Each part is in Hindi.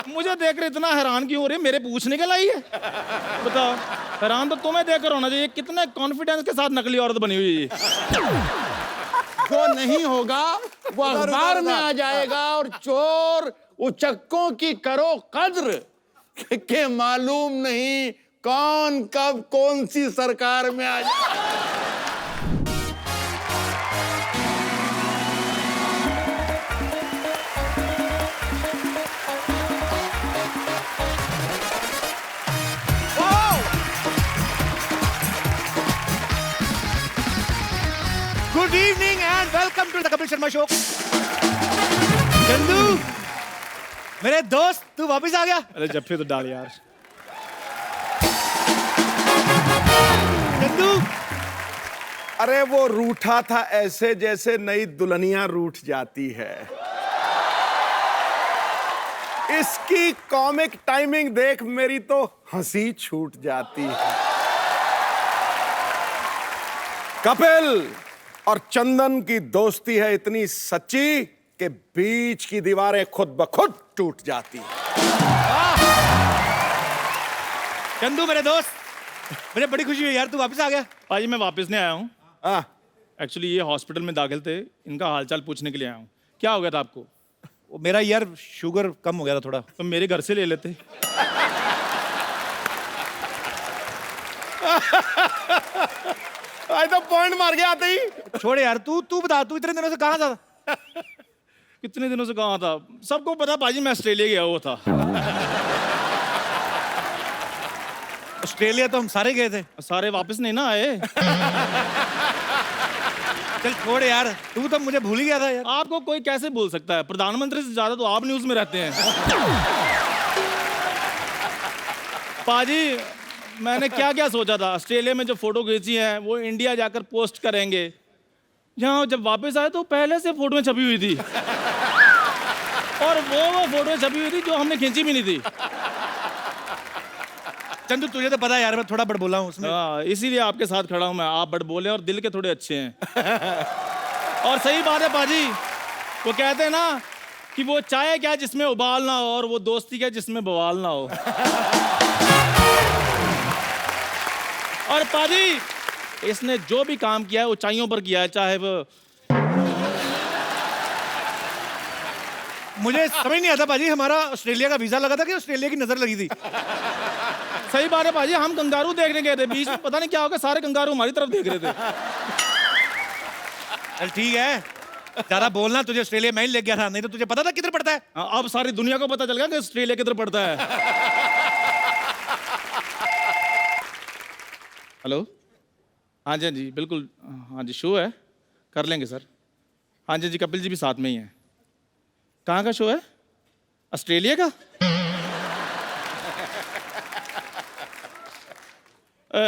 मुझे देखकर इतना हैरान क्यों हो रही है? मेरे पूछने के लाई है? बताओ, हैरान तो तुम्हें देखकर होना चाहिए। कितने कॉन्फिडेंस के साथ नकली औरत बनी हुई है। वो नहीं होगा, वो अखबार में आ जाएगा और चोर उचक्कों की करो कद्र के मालूम नहीं कौन कब कौन सी सरकार में आ जाए। Good evening and welcome to the Kapil Sharma show. Chandu, मेरे दोस्त, तू वापस आ गया? अरे जफ्फे तो डाल यार। चंदू, अरे वो रूठा था ऐसे जैसे नई दुल्हनियां रूठ जाती है। इसकी कॉमिक टाइमिंग देख मेरी तो हंसी छूट जाती है। कपिल और चंदन की दोस्ती है इतनी सच्ची कि बीच की दीवारें खुद ब खुद टूट जाती हैं। चंदू मेरे दोस्त, मुझे बड़ी खुशी हुई यार, तू वापस आ गया। भाई मैं वापस नहीं आया हूँ। हाँ, एक्चुअली ये हॉस्पिटल में दाखिल थे, इनका हालचाल पूछने के लिए आया हूँ। क्या हो गया था आपको? वो मेरा यार शुगर कम हो गया था थोड़ा। तो मेरे घर से ले लेते। आज तो पॉइंट मार के आते ही। छोड़ यार, तू बता, तू इतने दिनों से कहाँ था? कितने दिनों से कहाँ था? सबको पता पाजी, मैं ऑस्ट्रेलिया गया हुआ था। ऑस्ट्रेलिया तो हम सारे गए थे। सारे वापस नहीं ना आए। चल छोड़ यार, तू तो मुझे भूल ही गया था यार। आपको कोई कैसे बोल सकता है? प्रधानमंत्री से ज्यादा तो आप न्यूज में रहते हैं। पाजी, मैंने क्या क्या सोचा था, ऑस्ट्रेलिया में जो फोटो खींची है वो इंडिया जाकर पोस्ट करेंगे। यहाँ जब वापस आए तो पहले से फोटो छपी हुई थी। और वो फोटो छपी हुई थी जो हमने खींची भी नहीं थी। चंदू तुझे तो पता है यार, मैं थोड़ा बड़बोला हूँ उसमें। हाँ, इसीलिए आपके साथ खड़ा हूं मैं। आप बड़ बोले और दिल के थोड़े अच्छे हैं। और सही बात है पाजी, वो कहते हैं ना कि वो चाय क्या जिसमें उबाल ना हो और वो दोस्ती क्या जिसमें बवाल ना हो। और पाजी, इसने जो भी काम किया है ऊंचाइयों पर किया है, चाहे वो। मुझे समझ नहीं आता पाजी, हमारा ऑस्ट्रेलिया का वीजा लगा था कि ऑस्ट्रेलिया की नजर लगी थी? सही बात है पाजी, हम कंगारू देखने गए थे, बीच में पता नहीं क्या होगा, सारे कंगारू हमारी तरफ देख रहे थे। चल ठीक है, ज्यादा बोलना, तुझे ऑस्ट्रेलिया मैं ही ले गया था, नहीं तो तुझे पता था किधर पड़ता है। हाँ, अब सारी दुनिया को पता चल गया कि ऑस्ट्रेलिया किधर पड़ता है। हेलो, हाँ जी, हाँ जी, बिल्कुल, हाँ जी, शो है, कर लेंगे सर। हाँ जी, जी, कपिल जी भी साथ में ही हैं। कहाँ का शो है? ऑस्ट्रेलिया का?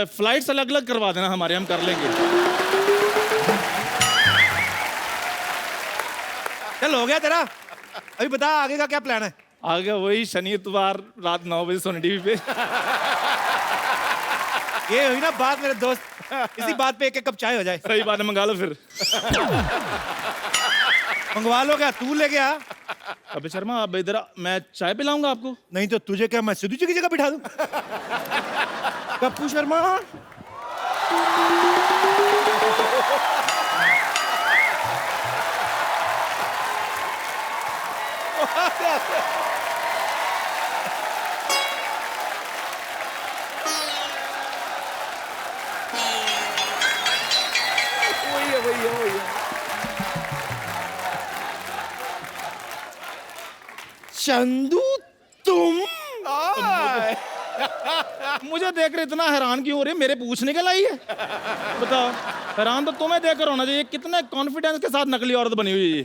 फ्लाइट्स अलग अलग करवा देना हमारे, हम कर लेंगे। चल हो गया तेरा, अभी बता आगे का क्या प्लान है? आगे वही शनि इतवार रात 9 बजे सोनी टीवी पे। ये हुई ना बात मेरे दोस्त, इसी बात पे एक कप चाय हो जाए। सही बात है, मंगा लो फिर। मंगवा लो, क्या तू ले गया? अबे शर्मा, आप इधर मैं चाय पिलाऊंगा आपको। नहीं तो तुझे क्या मैं सिद्धू जी की जगह बिठा दूं? कप्पू शर्मा, चंदू तुम? मुझे देखकर इतना हैरान क्यों हो रही है? मेरे पूछने के लाई है? बताओ, हैरान तो तुम्हें देखकर होना चाहिए। कितने कॉन्फिडेंस के साथ नकली औरत बनी हुई है।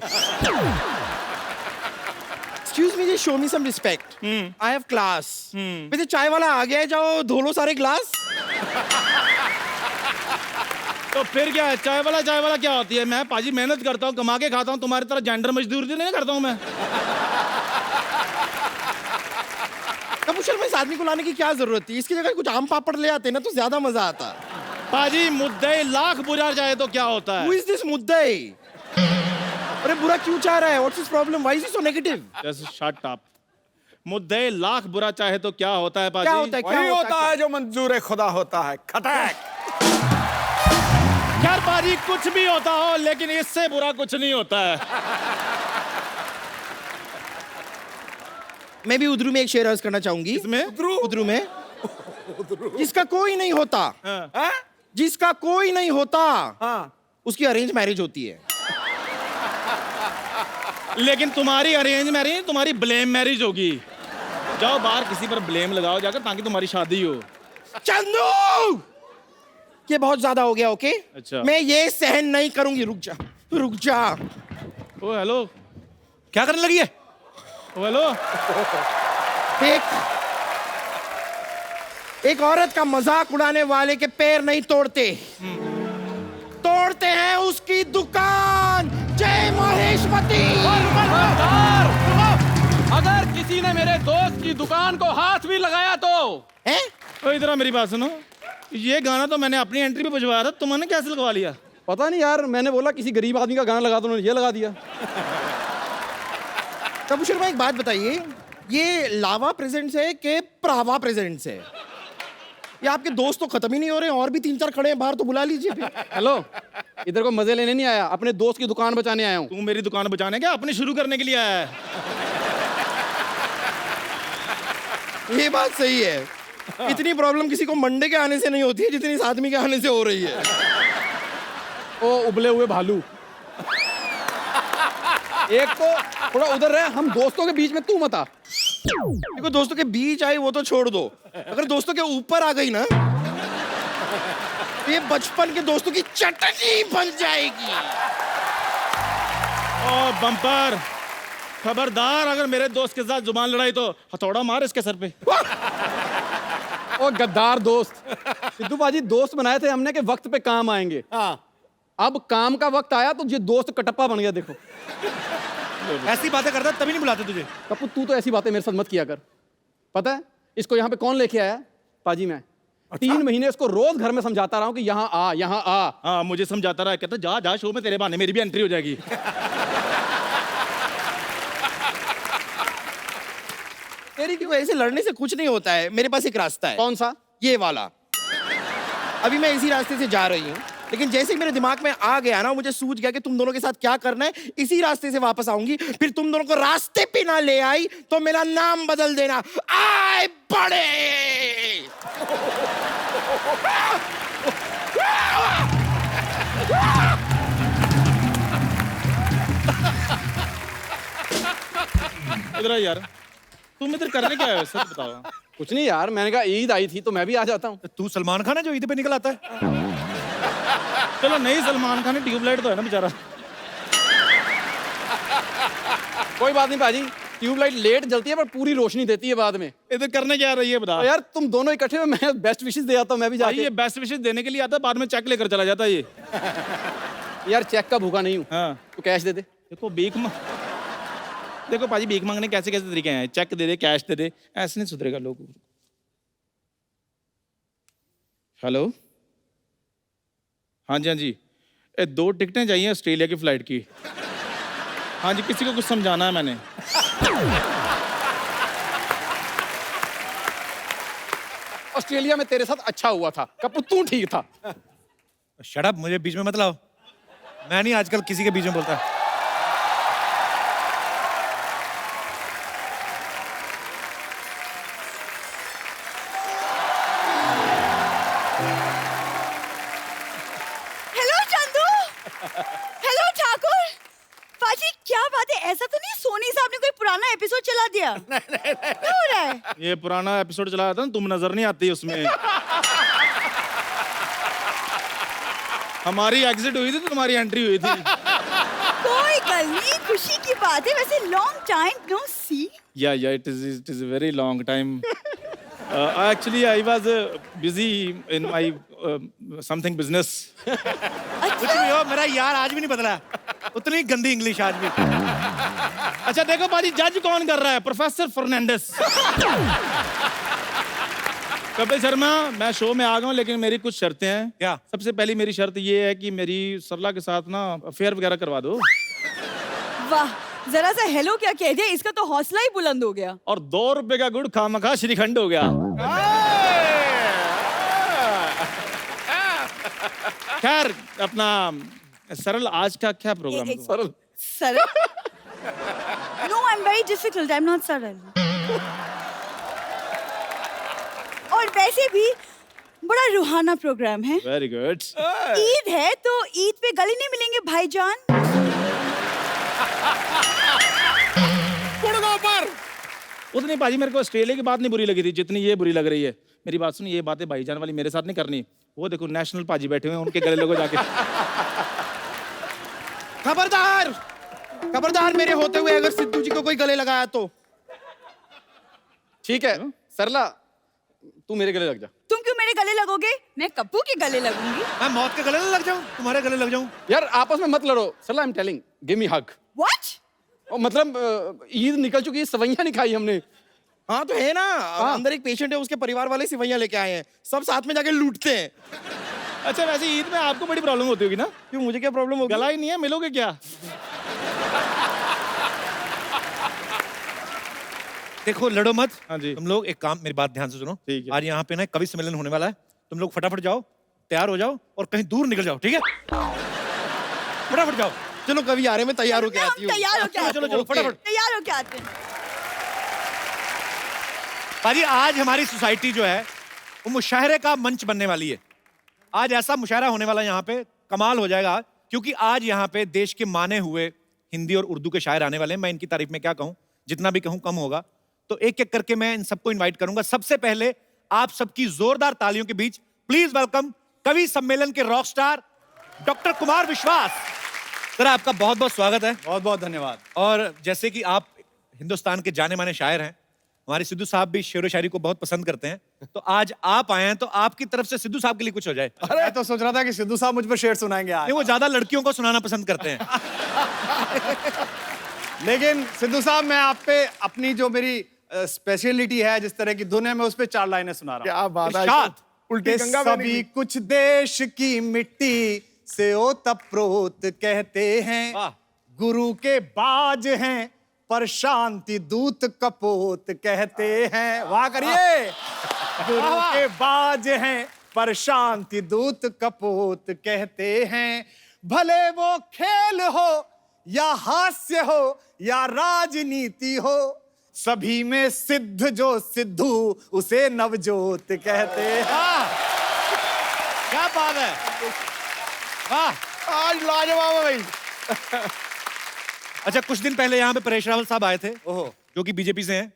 Excuse me, just show me some respect. I have class. वैसे चाय वाला आ गया है, जाओ धो लो सारे ग्लास। तो फिर क्या है? चाय वाला क्या होती है? मैं पाजी मेहनत करता हूँ, कमा के खाता हूँ, तुम्हारी तरह जेंडर मजदूरी नहीं करता हूँ मैं। कपूर शर्मा, इस आदमी को लाने की क्या जरूरत थी? इसकी जगह कुछ आम पापड़ ले आते ना तो ज्यादा मजा आता। पाजी मुद्दे लाख बुझा जाए तो क्या होता Who है? is this मुद्दे? अरे बुरा क्यों चाह रहा है? What's his problem? Why is he so negative? Just shut up. मुद्दे लाख बुरा चाहे तो क्या होता है क्या पाजी? होता है क्या वही होता होता है जो मंजूर खुदा होता है। खटैक। यार पाजी कुछ भी होता हो लेकिन इससे बुरा कुछ नहीं होता है। मैं भी उद्रू में एक शेर अर्ज करना चाहूंगी। इसमें उद्रू में जिसका कोई नहीं होता, हैं? जिसका कोई नहीं होता, हाँ। उसकी अरेंज मैरिज होती है। लेकिन तुम्हारी अरेंज मैरिज, तुम्हारी ब्लेम मैरिज होगी। जाओ बाहर किसी पर ब्लेम लगाओ जाकर ताकि तुम्हारी शादी हो। चंदू, ये बहुत ज्यादा हो गया। ओके अच्छा। मैं ये सहन नहीं करूंगी। रुक जा, रुक जा। ओ हेलो, क्या करने लगी है? ओ हेलो। एक औरत का मजाक उड़ाने वाले के पैर नहीं तोड़ते, तोड़ते हैं उसकी दुकान। जय महेशमती। अगर किसी ने मेरे दोस्त की दुकान को हाथ भी लगाया तो हैं? ओ इधर आ, मेरी बात सुनो। ये गाना तो मैंने अपनी एंट्री पे बजवाया था, तुमने कैसे लगवा लिया? पता नहीं यार, मैंने बोला किसी गरीब आदमी का गाना लगा दो, उन्होंने ये लगा दिया। कपूर शर्मा एक बात बताइए, ये लावा प्रेजेंट्स है कि प्रावा प्रेजेंट्स है? ये आपके दोस्त तो खत्म ही नहीं हो रहे, और भी 3-4 खड़े हैं बाहर, तो बुला लीजिए फिर। हेलो, इधर को मजे लेने नहीं आया, अपने दोस्त की दुकान बचाने आया हूँ। तू मेरी दुकान बचाने क्या अपने शुरू करने के लिए आया है? ये बात सही है। इतनी प्रॉब्लम किसी को मंडे के आने से नहीं होती है जितनी इस आदमी के आने से हो रही है। ओ उबले हुए भालू, एक तो थोड़ा उधर रहे, हम दोस्तों के बीच में तू मत आ। देखो दोस्तों के बीच आई वो तो छोड़ दो, अगर दोस्तों के ऊपर आ गई ना तो ये बचपन के दोस्तों की चटनी बन जाएगी। ओ बम्पर, खबरदार अगर मेरे दोस्त के साथ जुबान लड़ाई तो हथौड़ा मार इसके सर पे। ओ गद्दार दोस्त, सिद्धू बाजी दोस्त बनाए थे हमने कि वक्त पे काम आएंगे। हाँ। अब काम का वक्त आया तो ये दोस्त कटप्पा बन गया। देखो ऐसी बातें करता तभी नहीं बुलाते तुझे। कपूर, तू तो ऐसी बातें मेरे साथ मत किया कर। पता है इसको यहाँ पे कौन लेके आया? पाजी मैं। 3 महीने इसको रोज घर में समझाता रहा हूँ कि यहाँ आ, यहाँ आ। हाँ मुझे समझाता रहा, कहता जा जा शो में, तेरे बहाने मेरी भी एंट्री हो जाएगी। तेरी क्यों ऐसे लड़ने से कुछ नहीं होता है। मेरे पास एक रास्ता है। कौन सा? ये वाला। अभी मैं इसी रास्ते से जा रही हूँ, लेकिन जैसे ही मेरे दिमाग में आ गया ना, मुझे सूझ गया कि तुम दोनों के साथ क्या करना है। इसी रास्ते से वापस आऊंगी, फिर तुम दोनों को रास्ते पे ना ले आई तो मेरा नाम बदल देना। आए बड़े। इधर आ यार, तुम इधर करने क्या आए हो सच बताओ। कुछ नहीं यार, मैंने कहा ईद आई थी तो मैं भी आ जाता हूँ। तू सलमान खान है जो ईद पे निकल आता है? चलो नहीं, सलमान खान ट्यूबलाइट तो है ना बेचारा। कोई बात नहीं पाजी, ट्यूबलाइट लेट जलती है पर पूरी रोशनी देती है बाद में। इधर करने क्या आ रही है बता। तो यार तुम दोनों इकट्ठे हो, मैं बेस्ट विशेस दे आता हूँ मैं भी भाई जाके। ये बेस्ट विशेस देने के लिए आता है, बाद में चेक लेकर चला जाता है ये। यार चेक का भूखा नहीं हूँ, हाँ तो कैश दे दे। देखो देखो पाजी भीख मांगने कैसे कैसे तरीके हैं। चेक दे दे, कैश दे दे, ऐसे नहीं सुधरेगा लोग। हेलो, हाँ जी हाँ जी, 2 टिकटें चाहिए ऑस्ट्रेलिया की फ्लाइट की। हाँ जी, किसी को कुछ समझाना है मैंने। ऑस्ट्रेलिया में तेरे साथ अच्छा हुआ था कपूर, तू ठीक था। शट अप, मुझे बीच में मत लाओ। मैं नहीं आजकल किसी के बीच में बोलता। हेलो चंदू। हेलो ठाकुर। पाजी क्या बात है, ऐसा तो नहीं सोनी साहब ने कोई पुराना एपिसोड चला दिया? क्या हो रहा है? ये पुराना एपिसोड चलाया था ना, तुम नजर नहीं आती उसमें। हमारी एग्जिट हुई थी तो तुम्हारी एंट्री हुई थी। कोई गल नहीं, खुशी की बात है। वैसे लॉन्ग टाइम नो सी। या it is a very long time. Actually I was busy in my something business. कुछ भी हो, मेरा यार आज भी नहीं बदला। उतनी गंदी इंग्लिश आज भी। अच्छा देखो पाजी, जज कौन कर रहा है? प्रोफेसर फर्नांडिस। कपिल शर्मा, मैं शो में आ गया हूँ लेकिन मेरी कुछ शर्तें हैं। क्या? सबसे पहली मेरी शर्त ये है कि मेरी सरला के साथ ना अफेयर वगैरह करवा दो। वाह, जरा सा हेलो क्या कह दिया, इसका तो हौसला ही बुलंद हो गया। और 2 रुपए का गुड़ खामखा श्रीखंड हो गया। खैर अपना सरल, आज का क्या प्रोग्राम है? सरल। सरल? No, I'm very difficult. I'm not सरल। और वैसे भी बड़ा रूहाना प्रोग्राम है। Very good. ईद है तो ईद पे गले नहीं मिलेंगे भाईजान? उतनी पाजी मेरे को ऑस्ट्रेलिया की बात नहीं बुरी लगी थी जितनी ये बुरी लग रही है। मेरी बात सुनिए, ये बातें भाईजान वाली मेरे साथ नहीं करनी। वो देखो नेशनल पाजी बैठे हुए हैं, उनके गले लगो जाके। खबरदार, खबरदार मेरे होते हुए अगर सिद्धू जी को कोई गले लगाया तो। ठीक है सरला, तू मेरे गले लग जा। तुम क्यों मेरे गले लगोगे? मैं कप्पू के गले लगूंगी। मैं मौत के गले लग जाऊं, तुम्हारे गले लग जाऊं? यार आपस में मत लड़ो। Sarla, I am telling, give me hug. What? और मतलब ईद निकल चुकी है, सवैयां नहीं खाई हमने। हाँ तो है ना, अंदर एक पेशेंट है, उसके परिवार वाले सिवैयां लेके आए हैं, सब साथ में जाके लूटते हैं। अच्छा वैसे ईद में आपको बड़ी प्रॉब्लम होती होगी ना? क्यों, मुझे क्या प्रॉब्लम होगी? गला ही नहीं है, मिलोगे क्या? देखो लड़ो मत। हाँ जी। तुम लोग एक काम, मेरी बात ध्यान से सुनो। ठीक है। आज यहाँ पे ना कवि सम्मेलन होने वाला है। तुम लोग फटाफट जाओ, तैयार हो जाओ और कहीं दूर निकल जाओ, ठीक है? फटाफट जाओ। चलो कभी आ रहे, मैं तैयार होके आती हूँ। तैयार हो क्या? चलो चलो फटाफट। तैयार हो क्या आते हैं? पाजी आज हमारी सोसाइटी जो है वो मुशायरे का मंच बनने वाली है। आज ऐसा मुशायरा होने वाला है यहाँ पे, कमाल हो जाएगा। क्योंकि आज यहाँ पे देश के माने हुए हिंदी और उर्दू के शायर आने वाले हैं। मैं इनकी तारीफ में क्या कहूँ, जितना भी कहूँ कम होगा। तो एक एक करके मैं इन सबको इनवाइट करूंगा। सबसे पहले आप सबकी जोरदार तालियों के बीच प्लीज वेलकम कवि सम्मेलन के रॉक स्टार डॉक्टर कुमार विश्वास। सर आपका बहुत बहुत स्वागत है। बहुत बहुत धन्यवाद। और जैसे कि आप हिंदुस्तान के जाने माने शायर हैं, हमारे सिद्धू साहब भी शेर व शायरी को बहुत पसंद करते हैं, तो आज आप आए हैं तो आपकी तरफ से सिद्धू साहब के लिए कुछ हो जाए। मैं तो सोच रहा था कि सिद्धू साहब मुझ पर शेर सुनाएंगे आज, नहीं, वो ज्यादा लड़कियों को सुनाना पसंद करते हैं। लेकिन सिद्धू साहब मैं आप पे अपनी जो मेरी स्पेशलिटी है, जिस तरह की धुन है, मैं उस पे 4 लाइनें सुना रहा हूँ। क्या बात है, इरशाद। उल्टी कि गंगा सभी कुछ देश की मिट्टी से ओतप्रोत कहते हैं, वाह। गुरु के बाज हैं पर शांति दूत कपोत कहते हैं। वाह करिए। गुरु के बाज हैं पर शांति दूत कपोत कहते हैं। भले वो खेल हो या हास्य हो या राजनीति हो, सभी में सिद्ध जो सिद्धू उसे नवजोत कहते हैं। क्या बात है, वाह। आज लाजवाब है भाई। अच्छा कुछ दिन पहले यहाँ पे परेश रावल साहब आए थे, जो कि बीजेपी से हैं।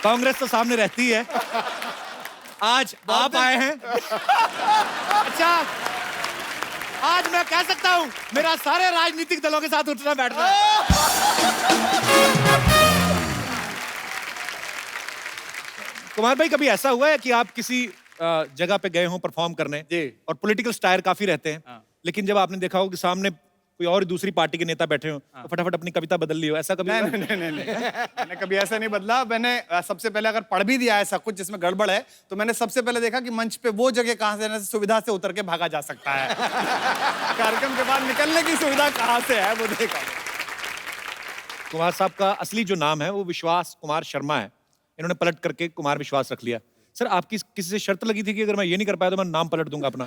कांग्रेस तो सामने रहती है। आज आप आए हैं। अच्छा आज मैं कह सकता हूं मेरा सारे राजनीतिक दलों के साथ उठना बैठना है। कुमार भाई कभी ऐसा हुआ है कि आप किसी जगह पे गए हों परफॉर्म करने और पॉलिटिकल स्टायर काफी रहते हैं, लेकिन जब आपने देखा हो कि सामने कोई और दूसरी पार्टी के नेता बैठे हो तो फटाफट अपनी कविता बदल ली हो, ऐसा कभी? नहीं मैंने कभी ऐसा नहीं बदला। मैंने सबसे पहले अगर पढ़ भी दिया ऐसा कुछ जिसमें गड़बड़ है, तो मैंने सबसे पहले देखा कि मंच पे वो जगह कहां से सुविधा से उतर के भागा जा सकता है। कार्यक्रम के बाद निकलने की सुविधा कहां से है वो देखा। कुमार साहब का असली जो नाम है वो विश्वास कुमार शर्मा है, इन्होंने पलट करके कुमार विश्वास रख लिया। सर आपकी किसी से शर्त लगी थी कि अगर मैं ये नहीं कर पाया तो मैं नाम पलट दूंगा अपना?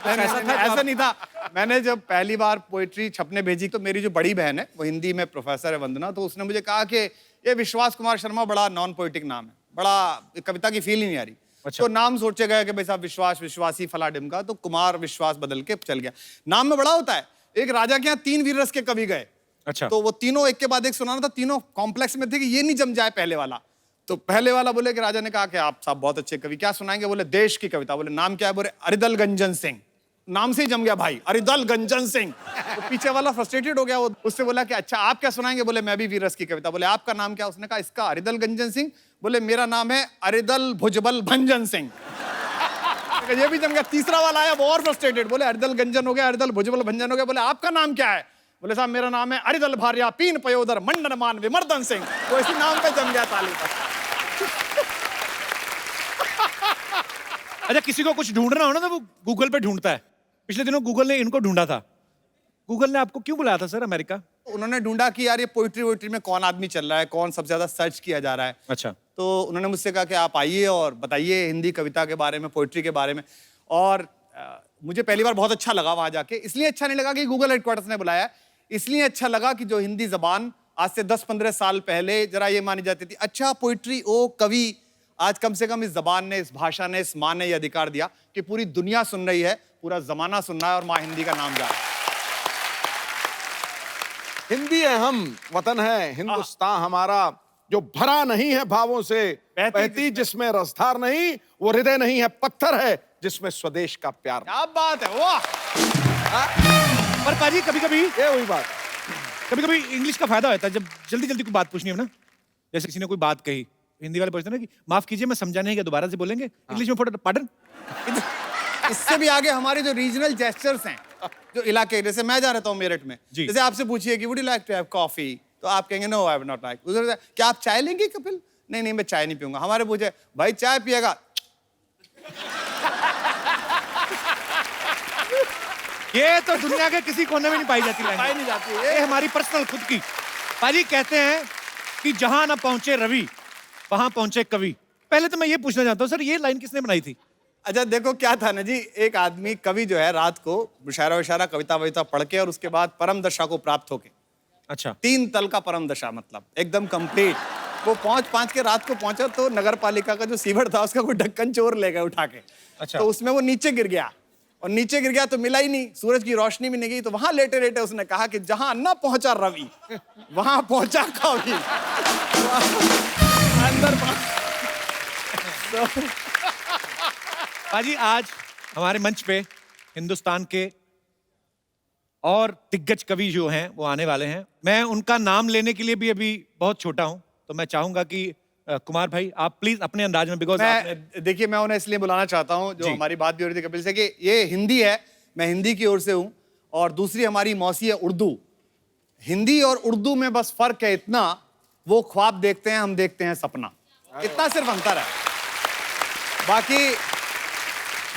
ऐसा नहीं था। मैंने जब पहली बार पोएट्री छपने भेजी तो मेरी जो बड़ी बहन है वो हिंदी में प्रोफेसर है, वंदना, तो उसने मुझे कहा कि ये विश्वास कुमार शर्मा बड़ा नॉन पोएटिक नाम है, बड़ा कविता की फील ही नहीं आ रही। अच्छा। तो नाम सोचे गए कि भाई साहब विश्वास विश्वासी फला डिमका, तो कुमार विश्वास बदल के चल गया। नाम में बड़ा होता है। एक राजा के यहाँ 3 वीर रस के कवि गए। अच्छा। तो वो तीनों एक के बाद एक सुनाना था, तीनों कॉम्प्लेक्स में थे कि ये नहीं जम जाए पहले वाला। तो पहले वाला बोले कि राजा ने कहा कि आप साहब बहुत अच्छे कवि, क्या सुनाएंगे? बोले देश की कविता। बोले नाम क्या है? बोले अरिदल गंजन सिंह। नाम से ही जम गया भाई, अरिदल गंजन सिंह। तो पीछे वाला फ्रस्ट्रेटेड हो गया, वो उससे बोला कि अच्छा आप क्या सुनाएंगे? बोले मैं भी वीरस की कविता। बोले आपका नाम क्या? उसने कहा इसका अरिदल गंजन सिंह। बोले मेरा नाम है अरिदल भुजबल भंजन सिंह। ये भी जम गया। तीसरा वाला आया, वो और फ्रस्ट्रेटेड, बोले अरिदल गंजन हो गया, अरिदल भुजबल भंजन हो गया। बोले आपका नाम क्या है? बोले साहब मेरा नाम है अरिदल भार्या पीन पयोदर मंडन मान विमर्दन सिंह। वो इसी नाम पे जम गया ताली पर। अच्छा किसी को कुछ ढूंढना हो ना तो वो गूगल पे ढूंढता है। पिछले दिनों गूगल ने इनको ढूंढा था। गूगल ने आपको क्यों बुलाया था सर अमेरिका? उन्होंने ढूंढा कि यार ये पोइट्री वोइट्री में कौन आदमी चल रहा है, कौन सबसे ज्यादा सर्च किया जा रहा है। अच्छा। तो उन्होंने मुझसे कहा कि आप आइए और बताइए हिंदी कविता के बारे में, पोइट्री के बारे में। और मुझे पहली बार बहुत अच्छा लगा वहां जाके। इसलिए अच्छा नहीं लगा कि गूगल हेडक्वार्टर्स ने बुलाया, इसलिए अच्छा लगा कि जो हिंदी जबान आज से 10-15 साल पहले जरा ये मानी जाती थी, अच्छा पोइट्री ओ कवि, आज कम से कम इस जबान ने, इस भाषा ने, इस माँ ने यह अधिकार दिया कि पूरी दुनिया सुन रही है, पूरा जमाना सुन रहा है और माँ हिंदी का नाम जा रहा है। हिंदी अहम वतन है हिंदुस्तान हमारा, जो भरा नहीं है भावों से, बहती जिसमें रसधार नहीं, वो हृदय नहीं है पत्थर है जिसमें स्वदेश का प्यार। क्या बात है, वाह। पर पाजी कभी कभी ये वही बात, कभी कभी इंग्लिश का फायदा होता है, जब जल्दी जल्दी कोई बात पूछनी है ना, जैसे किसी ने कोई बात कही, हिंदी वाले पूछते हैं ना कि माफ कीजिए मैं समझा नहीं, क्या दोबारा से बोलेंगे? इंग्लिश में पार्डन। इससे भी आगे हमारे जो रीजनल जेस्चर्स हैं, जो इलाके, जैसे मैं जा रहता हूँ मेरठ में, जी। जैसे आपसे पूछिए कि would you like to have coffee, तो आप कहेंगे no I would not like. उधर क्या आप चाय लेंगे कपिल? नहीं नहीं मैं चाय नहीं पीऊंगा। हमारे पूछे भाई चाय पिएगा? ये तो दुनिया के किसी कोने में नहीं पाई जाती पाई language। नहीं जाती ये हमारी पर्सनल खुद की। पाजी कहते हैं कि जहां ना पहुंचे रवि वहां पहुंचे कवि। पहले तो मैं ये पूछना चाहता हूँ सर, ये लाइन किसने बनाई थी? अच्छा देखो क्या था ना जी, एक आदमी कवि जो है रात को मुशायरा वशायरा कविता वविता पढ़ के और उसके बाद परम दशा को प्राप्त होके, अच्छा 3 तल का परम दशा, मतलब एकदम कंप्लीट, वो पहुंच के रात को पहुंचा तो नगर पालिका का जो सीवर था उसका कोई ढक्कन चोर ले गए उठा के। अच्छा। तो उसमें वो नीचे गिर गया, और नीचे गिर गया तो मिला ही नहीं, सूरज की रोशनी भी नहीं गई, तो वहां लेटे लेटे उसने कहा कि जहां न पहुंचा रवि वहां पहुंचा कवि। अंदर पाजी आज हमारे मंच पे हिंदुस्तान के और दिग्गज कवि जो हैं वो आने वाले हैं। मैं उनका नाम लेने के लिए भी अभी बहुत छोटा हूं, तो मैं चाहूंगा कि कुमार भाई आप प्लीज अपने अंदाज में, बिकॉज देखिए मैं उन्हें इसलिए बुलाना चाहता हूं, जो जी। हमारी बात भी हो रही थी कपिल से कि ये हिंदी है, मैं हिंदी की ओर से हूं, और दूसरी हमारी मौसी है उर्दू। हिंदी और उर्दू में बस फर्क है इतना, वो ख्वाब देखते हैं, हम देखते हैं सपना, इतना सिर्फ अंतर है,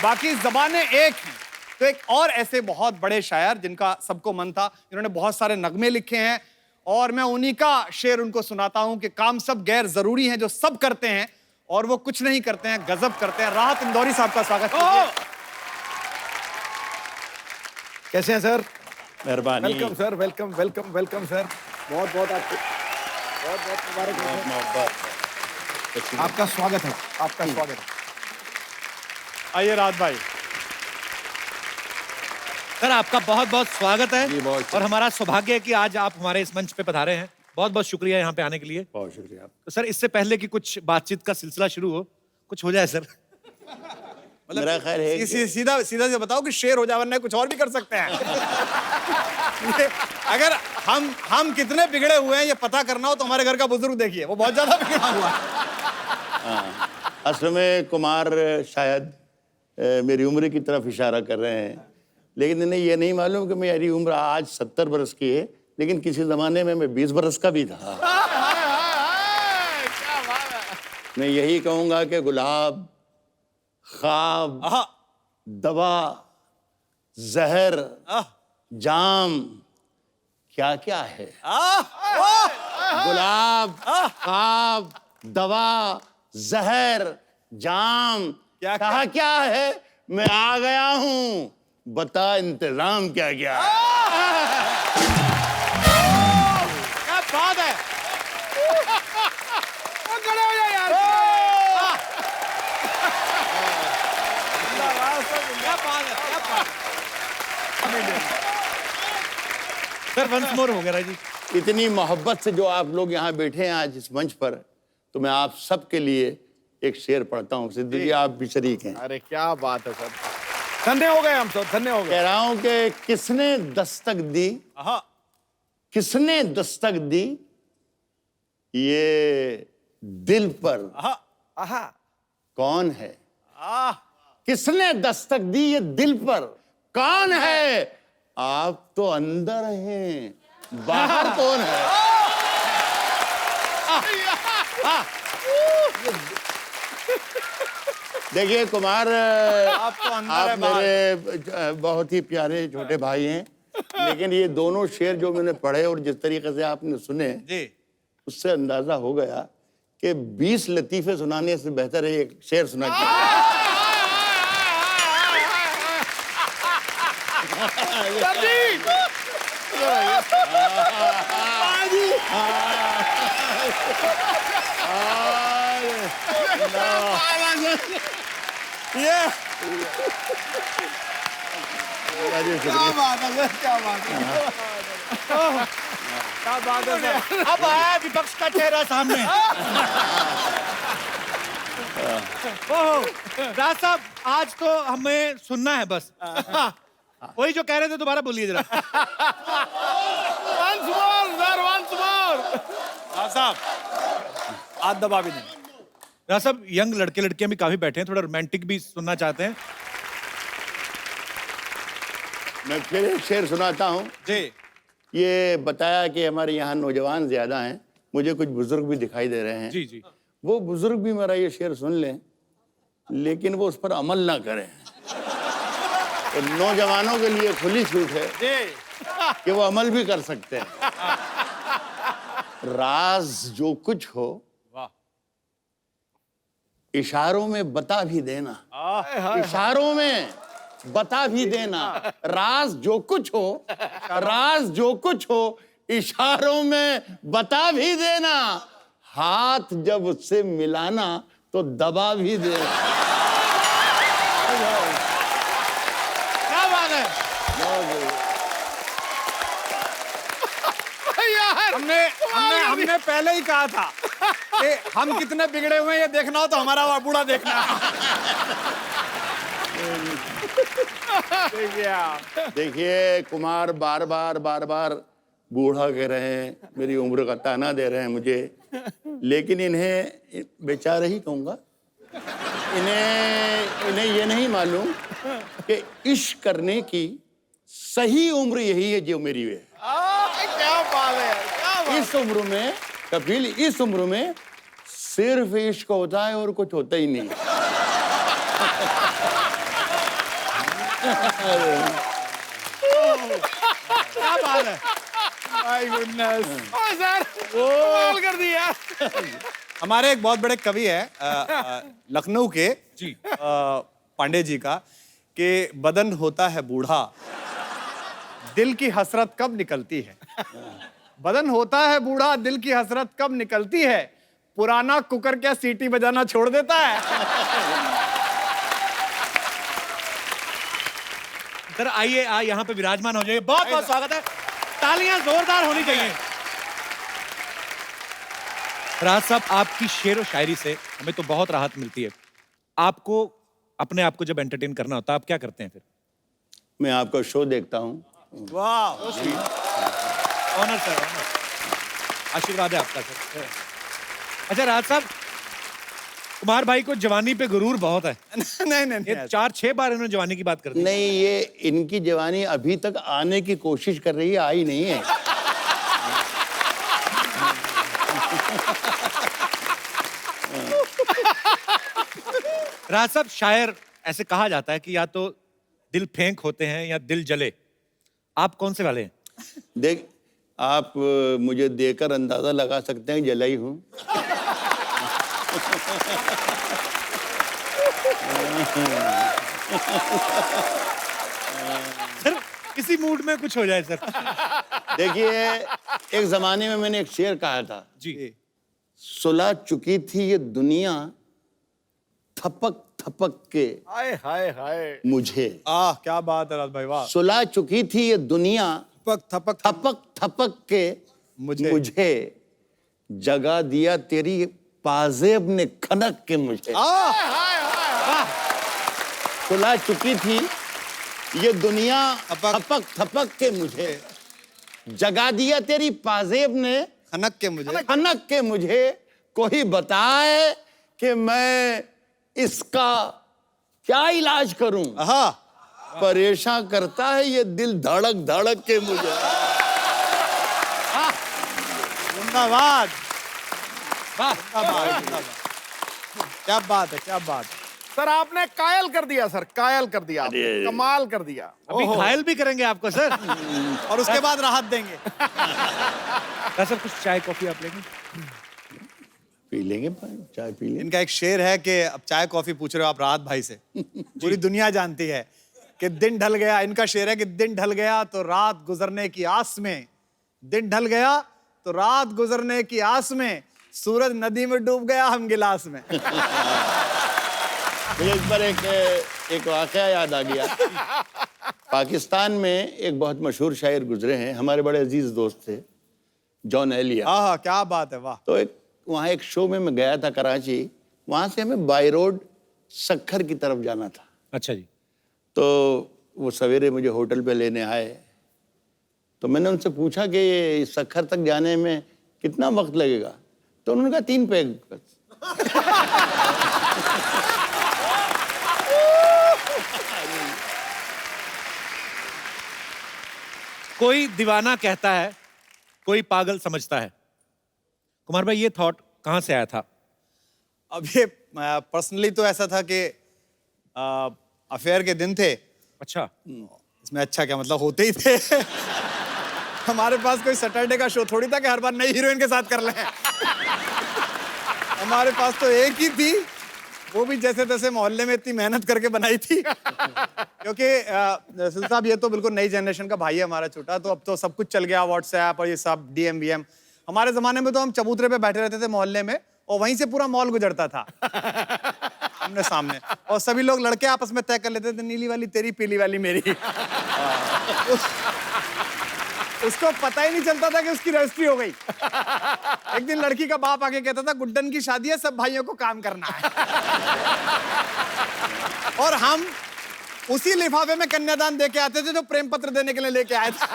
बाकी जबानें एक हैं। तो एक और ऐसे बहुत बड़े शायर जिनका सबको मन था, जिन्होंने बहुत सारे नगमे लिखे हैं, और मैं उन्हीं का शेर उनको सुनाता हूं कि काम सब गैर जरूरी है जो सब करते हैं और वो कुछ नहीं करते हैं, गजब करते हैं। राहत इंदौरी साहब का स्वागत कीजिए। कैसे हैं सर? मेहरबानी। Welcome sir, welcome welcome welcome sir, बहुत बहुत आपको बहुत बहुत मुबारक हो। आपका स्वागत है, आपका स्वागत है। आइए राहत भाई। सर आपका बहुत बहुत स्वागत है, जी, बहुत और हमारा सौभाग्य है कि आज आप हमारे इस मंच पे पधारे हैं। बहुत बहुत शुक्रिया यहाँ पे आने के लिए। बहुत शुक्रिया। तो सर इससे पहले कि कुछ बातचीत का सिलसिला शुरू हो, कुछ हो जाए सर। मेरा ख्याल है कि सीधा सीधा से बताओ कि शेर हो जाए, वरना कुछ और भी कर सकते हैं। अगर हम कितने बिगड़े हुए हैं ये पता करना हो तो हमारे घर का बुजुर्ग देखिए, वो बहुत ज्यादा बिगड़ा हुआ है। असल में कुमार शायद मेरी उम्र की तरफ इशारा कर रहे हैं, लेकिन इन्हें ये नहीं मालूम कि मेरी उम्र आज 70 बरस की है, लेकिन किसी जमाने में मैं 20 बरस का भी था। मैं यही कहूंगा कि गुलाब, ख्वाब, दवा, जहर, जाम क्या क्या है। गुलाब, ख्वाब, दवा, जहर, जाम क्या क्या है। मैं आ गया हूं, बता इंतजाम क्या क्या है। क्या बात है। खड़े हो जाओ यार। क्या बात है, क्या बात है। सर वंस मोर हो गया जी। इतनी मोहब्बत से जो आप लोग यहाँ बैठे हैं आज इस मंच पर, तो मैं आप सबके लिए एक शेर पढ़ता हूँ। सिद्धू जी आप भी शरीक हैं। अरे क्या बात है सर, धन्य हो गए हम सब, धन्य हो गए। कह रहा हूं कि किसने दस्तक दी, किसने दस्तक दी ये दिल पर, कौन है। किसने दस्तक दी ये दिल पर, कौन है। आप तो अंदर हैं, बाहर कौन है। देखिए कुमार, आप तो अंदर आप है, बाहर। मेरे बहुत ही प्यारे छोटे भाई हैं, लेकिन ये दोनों शेर जो मैंने पढ़े और जिस तरीके से आपने सुने जी उससे अंदाजा हो गया कि 20 लतीफे सुनाने से बेहतर है एक शेर सुना के ये क्या बात है सर, क्या बात है, क्या बात है सर। अब आया विपक्ष का चेहरा सामने। ओह राज साहब आज तो हमें सुनना है बस। वही जो कह रहे थे दोबारा बोलिए जरा। Once more, sir, once more. हाँ साहब, हाथ दबा भी नहीं। राज साहब यंग लड़के लड़कियां भी काफी बैठे हैं, थोड़ा रोमांटिक भी सुनना चाहते हैं। मैं फिर एक शेर सुनाता हूँ। जी ये बताया कि हमारे यहाँ नौजवान ज्यादा हैं, मुझे कुछ बुजुर्ग भी दिखाई दे रहे हैं। जी जी वो बुजुर्ग भी मेरा ये शेर सुन लें, लेकिन वो उस पर अमल ना करें। तो नौजवानों के लिए खुली छूट है कि वो अमल भी कर सकते हैं। राज जो कुछ हो इशारों में बता भी देना, इशारों में बता भी देना। राज जो कुछ हो, राज जो कुछ हो इशारों में बता भी देना। हाथ जब उससे मिलाना तो दबा भी देना। क्या बात है। यार हमने पहले ही कहा था कि हम कितने बिगड़े हुए हैं ये देखना हो तो हमारा बूढ़ा देखना। देखिए कुमार बार बार बूढ़ा कह रहे हैं, मेरी उम्र का ताना दे रहे हैं मुझे, लेकिन इन्हें बेचारे ही कहूंगा। इन्हें ये नहीं मालूम कि इश्क करने की सही उम्र यही है जो मेरी है। क्या बात है, क्या बात। इस उम्र में कपिल, इस उम्र में सिर्फ इश्क होता है और कुछ होता ही नहीं। क्या बात है। My goodness. ओह सर, कमाल कर दिया। हमारे एक बहुत बड़े कवि है लखनऊ के जी पांडे जी का कि बदन होता है बूढ़ा, दिल की हसरत कब निकलती है। बदन होता है बूढ़ा, दिल की हसरत कब निकलती है। पुराना कुकर क्या सीटी बजाना छोड़ देता है। सर आइए यहाँ पे विराजमान हो जाइए। बहुत बहुत स्वागत है, तालियां जोरदार होनी चाहिए। राज साहब आपकी शेर व शायरी से हमें तो बहुत राहत मिलती है। आपको अपने आप को जब एंटरटेन करना होता है आप क्या करते हैं फिर? मैं आपका शो देखता हूँ। वाह, ऑनर सर, ऑनर, आशीर्वाद है आपका सर। अच्छा राज साहब, कुमार भाई को जवानी पे गुरूर बहुत है। नहीं ये 4-6 बार इन्होंने जवानी की बात कर दी। नहीं, ये इनकी जवानी अभी तक आने की कोशिश कर रही है, आई नहीं है। राज साहब शायर ऐसे कहा जाता है कि या तो दिल फेंक होते हैं या दिल जले, आप कौन से वाले हैं? देख, आप मुझे देकर अंदाजा लगा सकते हैं जलाई हूं। सर किसी मूड में कुछ हो जाए सर। देखिए, एक जमाने में मैंने एक शेर कहा था, जी सुलह चुकी थी ये दुनिया थपक थपक के हाय हाय हाय। मुझे। क्या बात है राज भाई, वाह। सुलह चुकी थी ये दुनिया थपक थपक थपक थपक के मुझे जगा दिया तेरी पाजेब ने खनक के मुझे। सुलह चुकी थी ये दुनिया थपक थपक के मुझे जगा दिया तेरी पाजेब ने खनक के मुझे। खनक के मुझे। कोई बताए कि मैं इसका क्या इलाज करूं। परेशान करता है ये दिल धड़क धड़क के मुझे। जिंदाबाद, क्या बात है, क्या बात है। सर आपने कायल कर दिया सर, कायल कर दिया आपने, कमाल कर दिया। अभी घायल भी करेंगे आपको सर। और उसके बाद राहत देंगे। सर कुछ चाय कॉफी आप लेंगे? पी लेंगे, चाय पी लेंगे। इनका एक शेर है कि अब चाय कॉफी पूछ रहे हो आप राहत भाई से, पूरी दुनिया जानती है कि दिन ढल गया। इनका शेर है कि दिन ढल गया तो रात गुजरने की आस में, दिन ढल गया तो रात गुजरने की आस में, सूरज नदी में डूब गया हम गिलास में। मुझे इस पर एक वाकया याद आ गया। पाकिस्तान में एक बहुत मशहूर शायर गुजरे हैं, हमारे बड़े अजीज दोस्त थे, जॉन एलिया। हाँ, क्या बात है, वाह। तो वहाँ एक शो में मैं गया था कराची, वहाँ से हमें बाई रोड सक्खर की तरफ जाना था। अच्छा जी। तो वो सवेरे मुझे होटल पे लेने आए, तो मैंने उनसे पूछा कि ये सक्खर तक जाने में कितना वक्त लगेगा, तो उन्होंने कहा 3 पैग बस। कोई दीवाना कहता है, कोई पागल समझता है। कुमार भाई ये थॉट कहां से आया था? अब ये पर्सनली तो ऐसा था कि अफेयर के दिन थे। अच्छा। इसमें अच्छा क्या मतलब, होते ही थे। हमारे पास कोई सैटरडे का शो थोड़ी था कि हर बार नई हीरोइन के साथ कर लें। हमारे पास तो एक ही थी, वो भी जैसे तैसे मोहल्ले में इतनी मेहनत करके बनाई थी। क्योंकि सुल साहब ये तो बिल्कुल नई जनरेशन का भाई है हमारा छोटा, तो अब तो सब कुछ चल गया, व्हाट्सएप और ये सब डीएम वीएम। हमारे जमाने में तो हम चबूतरे पे बैठे रहते थे मोहल्ले में, और वहीं से पूरा मॉल गुजरता था आमने सामने, और सभी लोग लड़के आपस में तय कर लेते थे, नीली वाली तेरी, पीली वाली मेरी। उसको पता ही नहीं चलता था कि उसकी रजिस्ट्री हो गई। एक दिन लड़की का बाप आके कहता था, गुड्डन की शादी है, सब भाइयों को काम करना है। और हम उसी लिफाफे में कन्यादान दे के आते थे जो प्रेम पत्र देने के लिए लेके आए थे।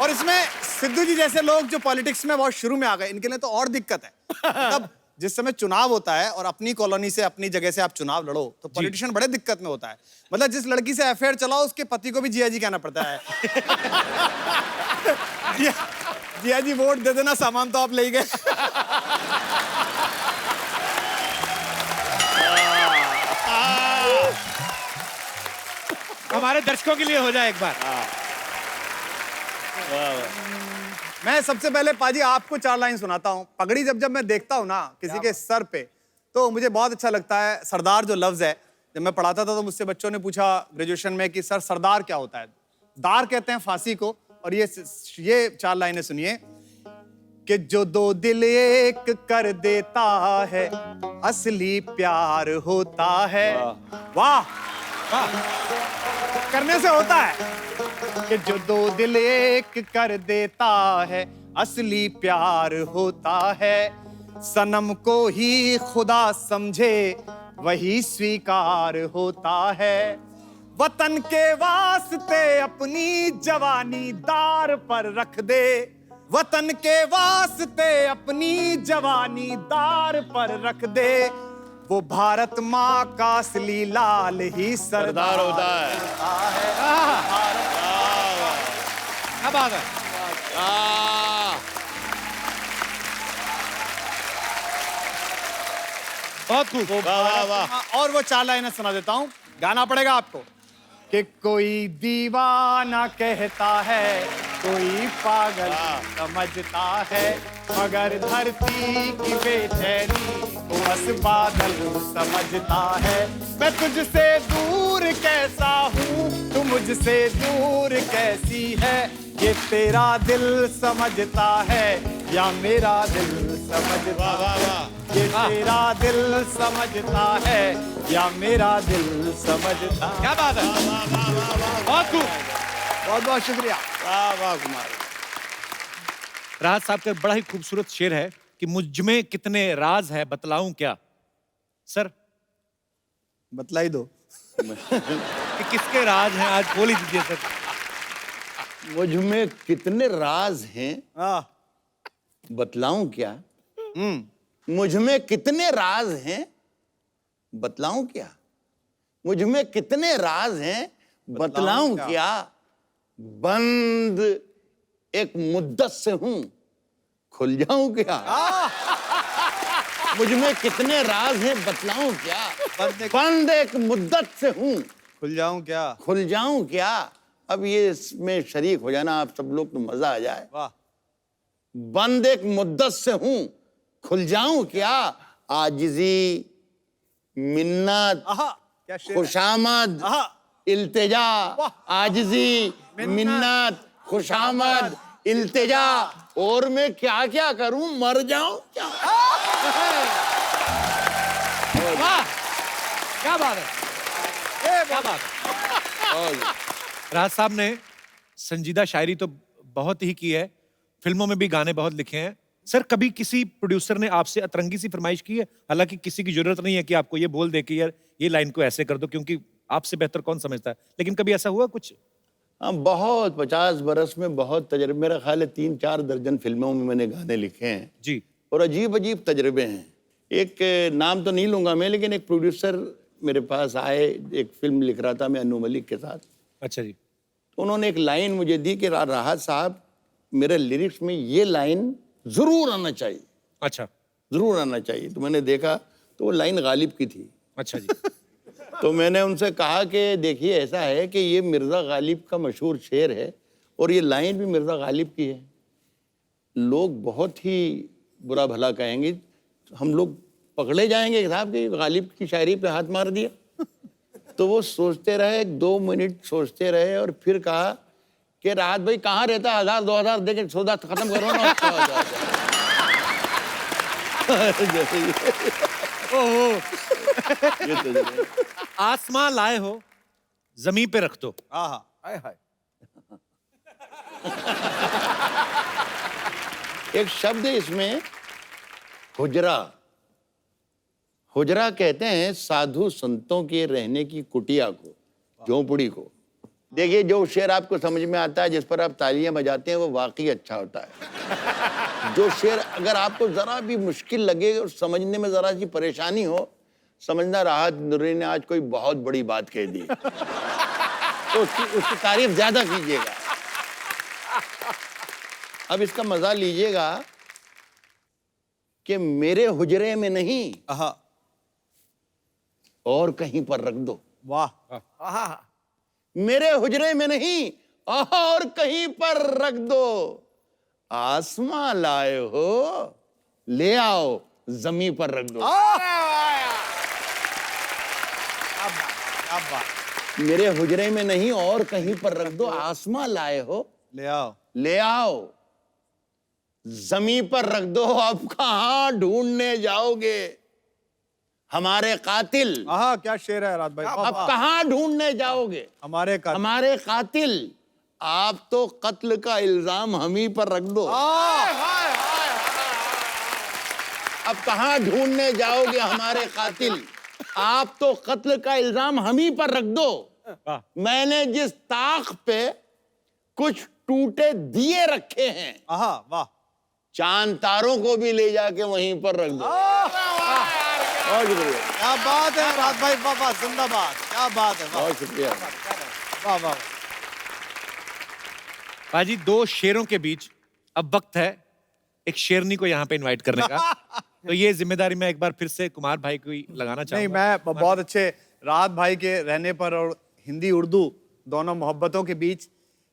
और इसमें सिद्धू जी जैसे लोग जो पॉलिटिक्स में बहुत शुरू में आ गए, इनके लिए तो और दिक्कत है। तब जिस समय चुनाव होता है और अपनी कॉलोनी से, अपनी जगह से आप चुनाव लड़ो, तो पॉलिटिशियन बड़े दिक्कत में होता है। मतलब जिस लड़की से अफेयर चलाओ, उसके पति को भी जिया जी कहना पड़ता है। जिया जी वोट दे देना, सामान तो आप ले गए। हमारे दर्शकों के लिए हो जाए एक बार। मैं सबसे पहले पाजी आपको 4 लाइन सुनाता हूँ। पगड़ी जब मैं देखता हूँ ना किसी के सर पे, तो मुझे बहुत अच्छा लगता है। सरदार जो लफ्ज है, जब मैं पढ़ाता था तो मुझसे बच्चों ने पूछा ग्रेजुएशन में कि सर सरदार क्या होता है। दार कहते हैं फांसी को। और ये 4 लाइनें सुनिए कि जो 2 दिल एक कर देता है, असली प्यार होता है। वाह, करने से होता है कि जो 2 दिल एक कर देता है, असली प्यार होता है। सनम को ही खुदा समझे, वही स्वीकार होता है। वतन के वास्ते अपनी जवानी दार पर रख दे, वतन के वास्ते अपनी जवानी दार पर रख दे। वो भारत माँ का असली लाल ही सरदार होता है। क्या बात है। बहुत खूब। वाह वाह। और वो 4 लाइनें सुना देता हूँ, गाना पड़ेगा आपको। कि कोई दीवाना कहता है, कोई पागल समझता है, मगर धरती की बेचैनी को बस बादल समझता है। मैं तुझसे दूर कैसा हूँ, तू मुझसे दूर कैसी है, ये तेरा दिल समझता है या मेरा दिल समझता है। ये तेरा दिल समझता है या मेरा दिल समझता। क्या बात है। बहुत खूब। बहुत बहुत शुक्रिया। वाह वाह कुमार। राहत साहब का बड़ा ही खूबसूरत शेर है कि मुझ में कितने राज है बतलाऊं क्या। सर बतला ही दो कि किसके राज हैं, आज बोल ही दीजिए सर। मुझ में कितने राज हैं, हाँ। बतलाऊं क्या। मुझ में कितने राज हैं, बतलाऊं क्या। मुझ में कितने राज हैं, बतलाऊं क्या। बंद एक मुद्दत से हूं, खुल जाऊं क्या। मुझ में कितने राज हैं, बतलाऊं क्या। बंद एक मुद्दत से हूँ, खुल जाऊं क्या? खुल जाऊं क्या? अब ये इसमें शरीक हो जाना आप सब लोग तो मजा आ जाए। वाह, बंद एक मुद्दत से हूँ, खुल जाऊं क्या? आजिजी, मिन्नत, आहा, क्या शेर है। खुशामद, आहा, इल्तिजा, आजिजी, मिन्नत, खुशामद, इल्तिजा, और मैं क्या क्या करूं, मर जाऊं क्या? वाह क्या बात है, क्या बात है। राज साहब ने संजीदा शायरी तो बहुत ही की है, फिल्मों में भी गाने बहुत लिखे हैं। सर कभी किसी प्रोड्यूसर ने आपसे अतरंगी सी फरमाइश की है? हालांकि किसी की जरूरत नहीं है कि आपको ये बोल दे कि यार ये लाइन को ऐसे कर दो, क्योंकि आपसे बेहतर कौन समझता है, लेकिन कभी ऐसा हुआ कुछ? हाँ, बहुत 50 बरस में बहुत तजर्बे, मेरा ख्याल है 3-4 दर्जन फिल्मों में मैंने गाने लिखे हैं जी। और अजीब अजीब तजर्बे हैं। एक नाम तो नहीं लूंगा मैं, लेकिन एक प्रोड्यूसर मेरे पास आए, एक फिल्म लिख रहा था मैं अनु मलिक के साथ। अच्छा जी। तो उन्होंने एक लाइन मुझे दी कि राहत साहब मेरे लिरिक्स में ये लाइन जरूर आना चाहिए, अच्छा जरूर आना चाहिए। तो मैंने देखा तो वो लाइन गालिब की थी। अच्छा जी। तो मैंने उनसे कहा कि देखिए ऐसा है कि ये मिर्ज़ा गालिब का मशहूर शेर है और ये लाइन भी मिर्ज़ा गालिब की है, लोग बहुत ही बुरा भला कहेंगे, हम लोग पकड़े जाएंगे साहब कि गालिब की शायरी पे हाथ मार दिया। तो वो सोचते रहे, 2 मिनट सोचते रहे और फिर कहा कि राहत भाई कहाँ रहता है, 1000-2000 दे के सौदा खत्म करो ना। ये तो जो है। आसमां लाए हो जमीन पे रख दो। आहा, हाय हाय। एक शब्द है इसमें, हुजरा। हुजरा कहते हैं साधु संतों के रहने की कुटिया को, झोंपड़ी को। देखिए जो शेर आपको समझ में आता है, जिस पर आप तालियां बजाते हैं, वो वाकई अच्छा होता है। जो शेर अगर आपको जरा भी मुश्किल लगे और समझने में जरा सी परेशानी हो, समझना राहत नूरी ने आज कोई बहुत बड़ी बात कह दी, तो उसकी तारीफ ज्यादा कीजिएगा। अब इसका मजा लीजिएगा कि मेरे हुजरे में नहीं आहा, और कहीं पर रख दो। वाह, आहा, मेरे हुजरे में नहीं और कहीं पर रख दो। आसमां लाए हो, ले आओ जमीन पर रख दो। क्या बात। मेरे हुजरे में नहीं और कहीं पर रख दो, आसमां लाए हो, ले आओ, ले आओ जमीन पर रख दो। अब कहां ढूंढने जाओगे हमारे कातिल? आहा, क्या शेर है रात भाई। अब कहां ढूंढने जाओगे हमारे का हमारे कातिल? आप तो कत्ल का इल्जाम हम ही पर रख दो। अब कहां ढूंढने जाओगे हमारे कातिल? आप तो कत्ल का इल्जाम हम ही पर रख दो। मैंने जिस ताक पे कुछ टूटे दिए रखे हैं, आहा, वाह, चांद तारों को भी ले जाके वहीं पर रख दो। बहुत शुक्रिया, क्या बात है रात भाई, वाह वाह, जिंदाबाद, क्या बात है, वाह बहुत शुक्रिया। वाह वाह। बाजी 2 शेरों के बीच अब वक्त है एक शेरनी को यहाँ पे इनवाइट करने का। तो ये जिम्मेदारी मैं एक बार फिर से कुमार भाई को ही लगाना नहीं, चाहूंगा। मैं बहुत अच्छे राहत भाई के रहने पर और हिंदी उर्दू दोनों मोहब्बतों के बीच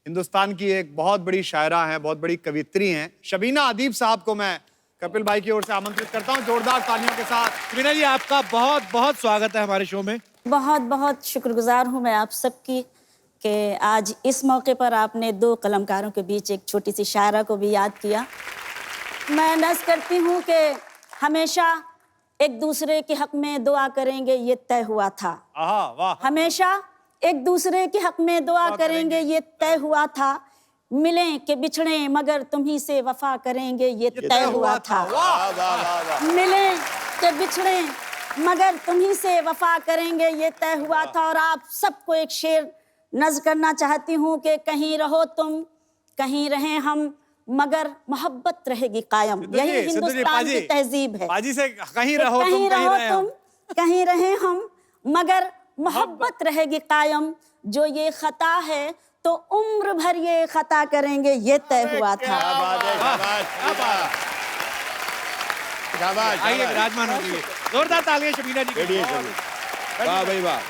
हिंदुस्तान की एक बहुत बड़ी शायरा हैं, बहुत बड़ी कवित्री हैं, शबीना अदीब साहब को मैं कपिल भाई की ओर से आमंत्रित करता हूं जोरदार तालियों के साथ। शबीना जी आपका बहुत बहुत स्वागत है हमारे शो में। बहुत बहुत शुक्रगुजार हूँ मैं आप सबकी कि आज इस मौके पर आपने 2 कलमकारों के बीच एक छोटी सी शायरा को भी याद किया। मैं नज़ करती हूँ कि हमेशा एक दूसरे के हक में दुआ करेंगे, ये तय हुआ था। आहा, वाह, हमेशा एक दूसरे के हक में दुआ करेंगे, ये तय हुआ था। मिलें कि बिछड़े मगर तुम्ही से वफा करेंगे, ये तय हुआ था। वाह वाह वाह वाह। मिलें कि बिछड़े मगर तुम्ही से वफा करेंगे, ये तय हुआ था। और आप सबको एक शेर नज़्म करना चाहती हूँ कि कहीं रहो तुम, कहीं रहें हम, मगर मोहब्बत रहेगी कायम। यही हिंदुस्तान की तहजीब है। पाजी से कहीं रहो तुम, कहीं कहीं रहो रहे हम। तुम, कहीं रहें हम, मगर मोहब्बत रहेगी कायम। जो ये खता है तो उम्र भर ये खता करेंगे, ये तय हुआ था। क्या बात है, शाबाश, शाबाश, शाबाश, आइए शाबाश। विराजमान हो जाइए। जोरदार तालियां शबीना जी के लिए। बैठिए, वाह भाई वाह।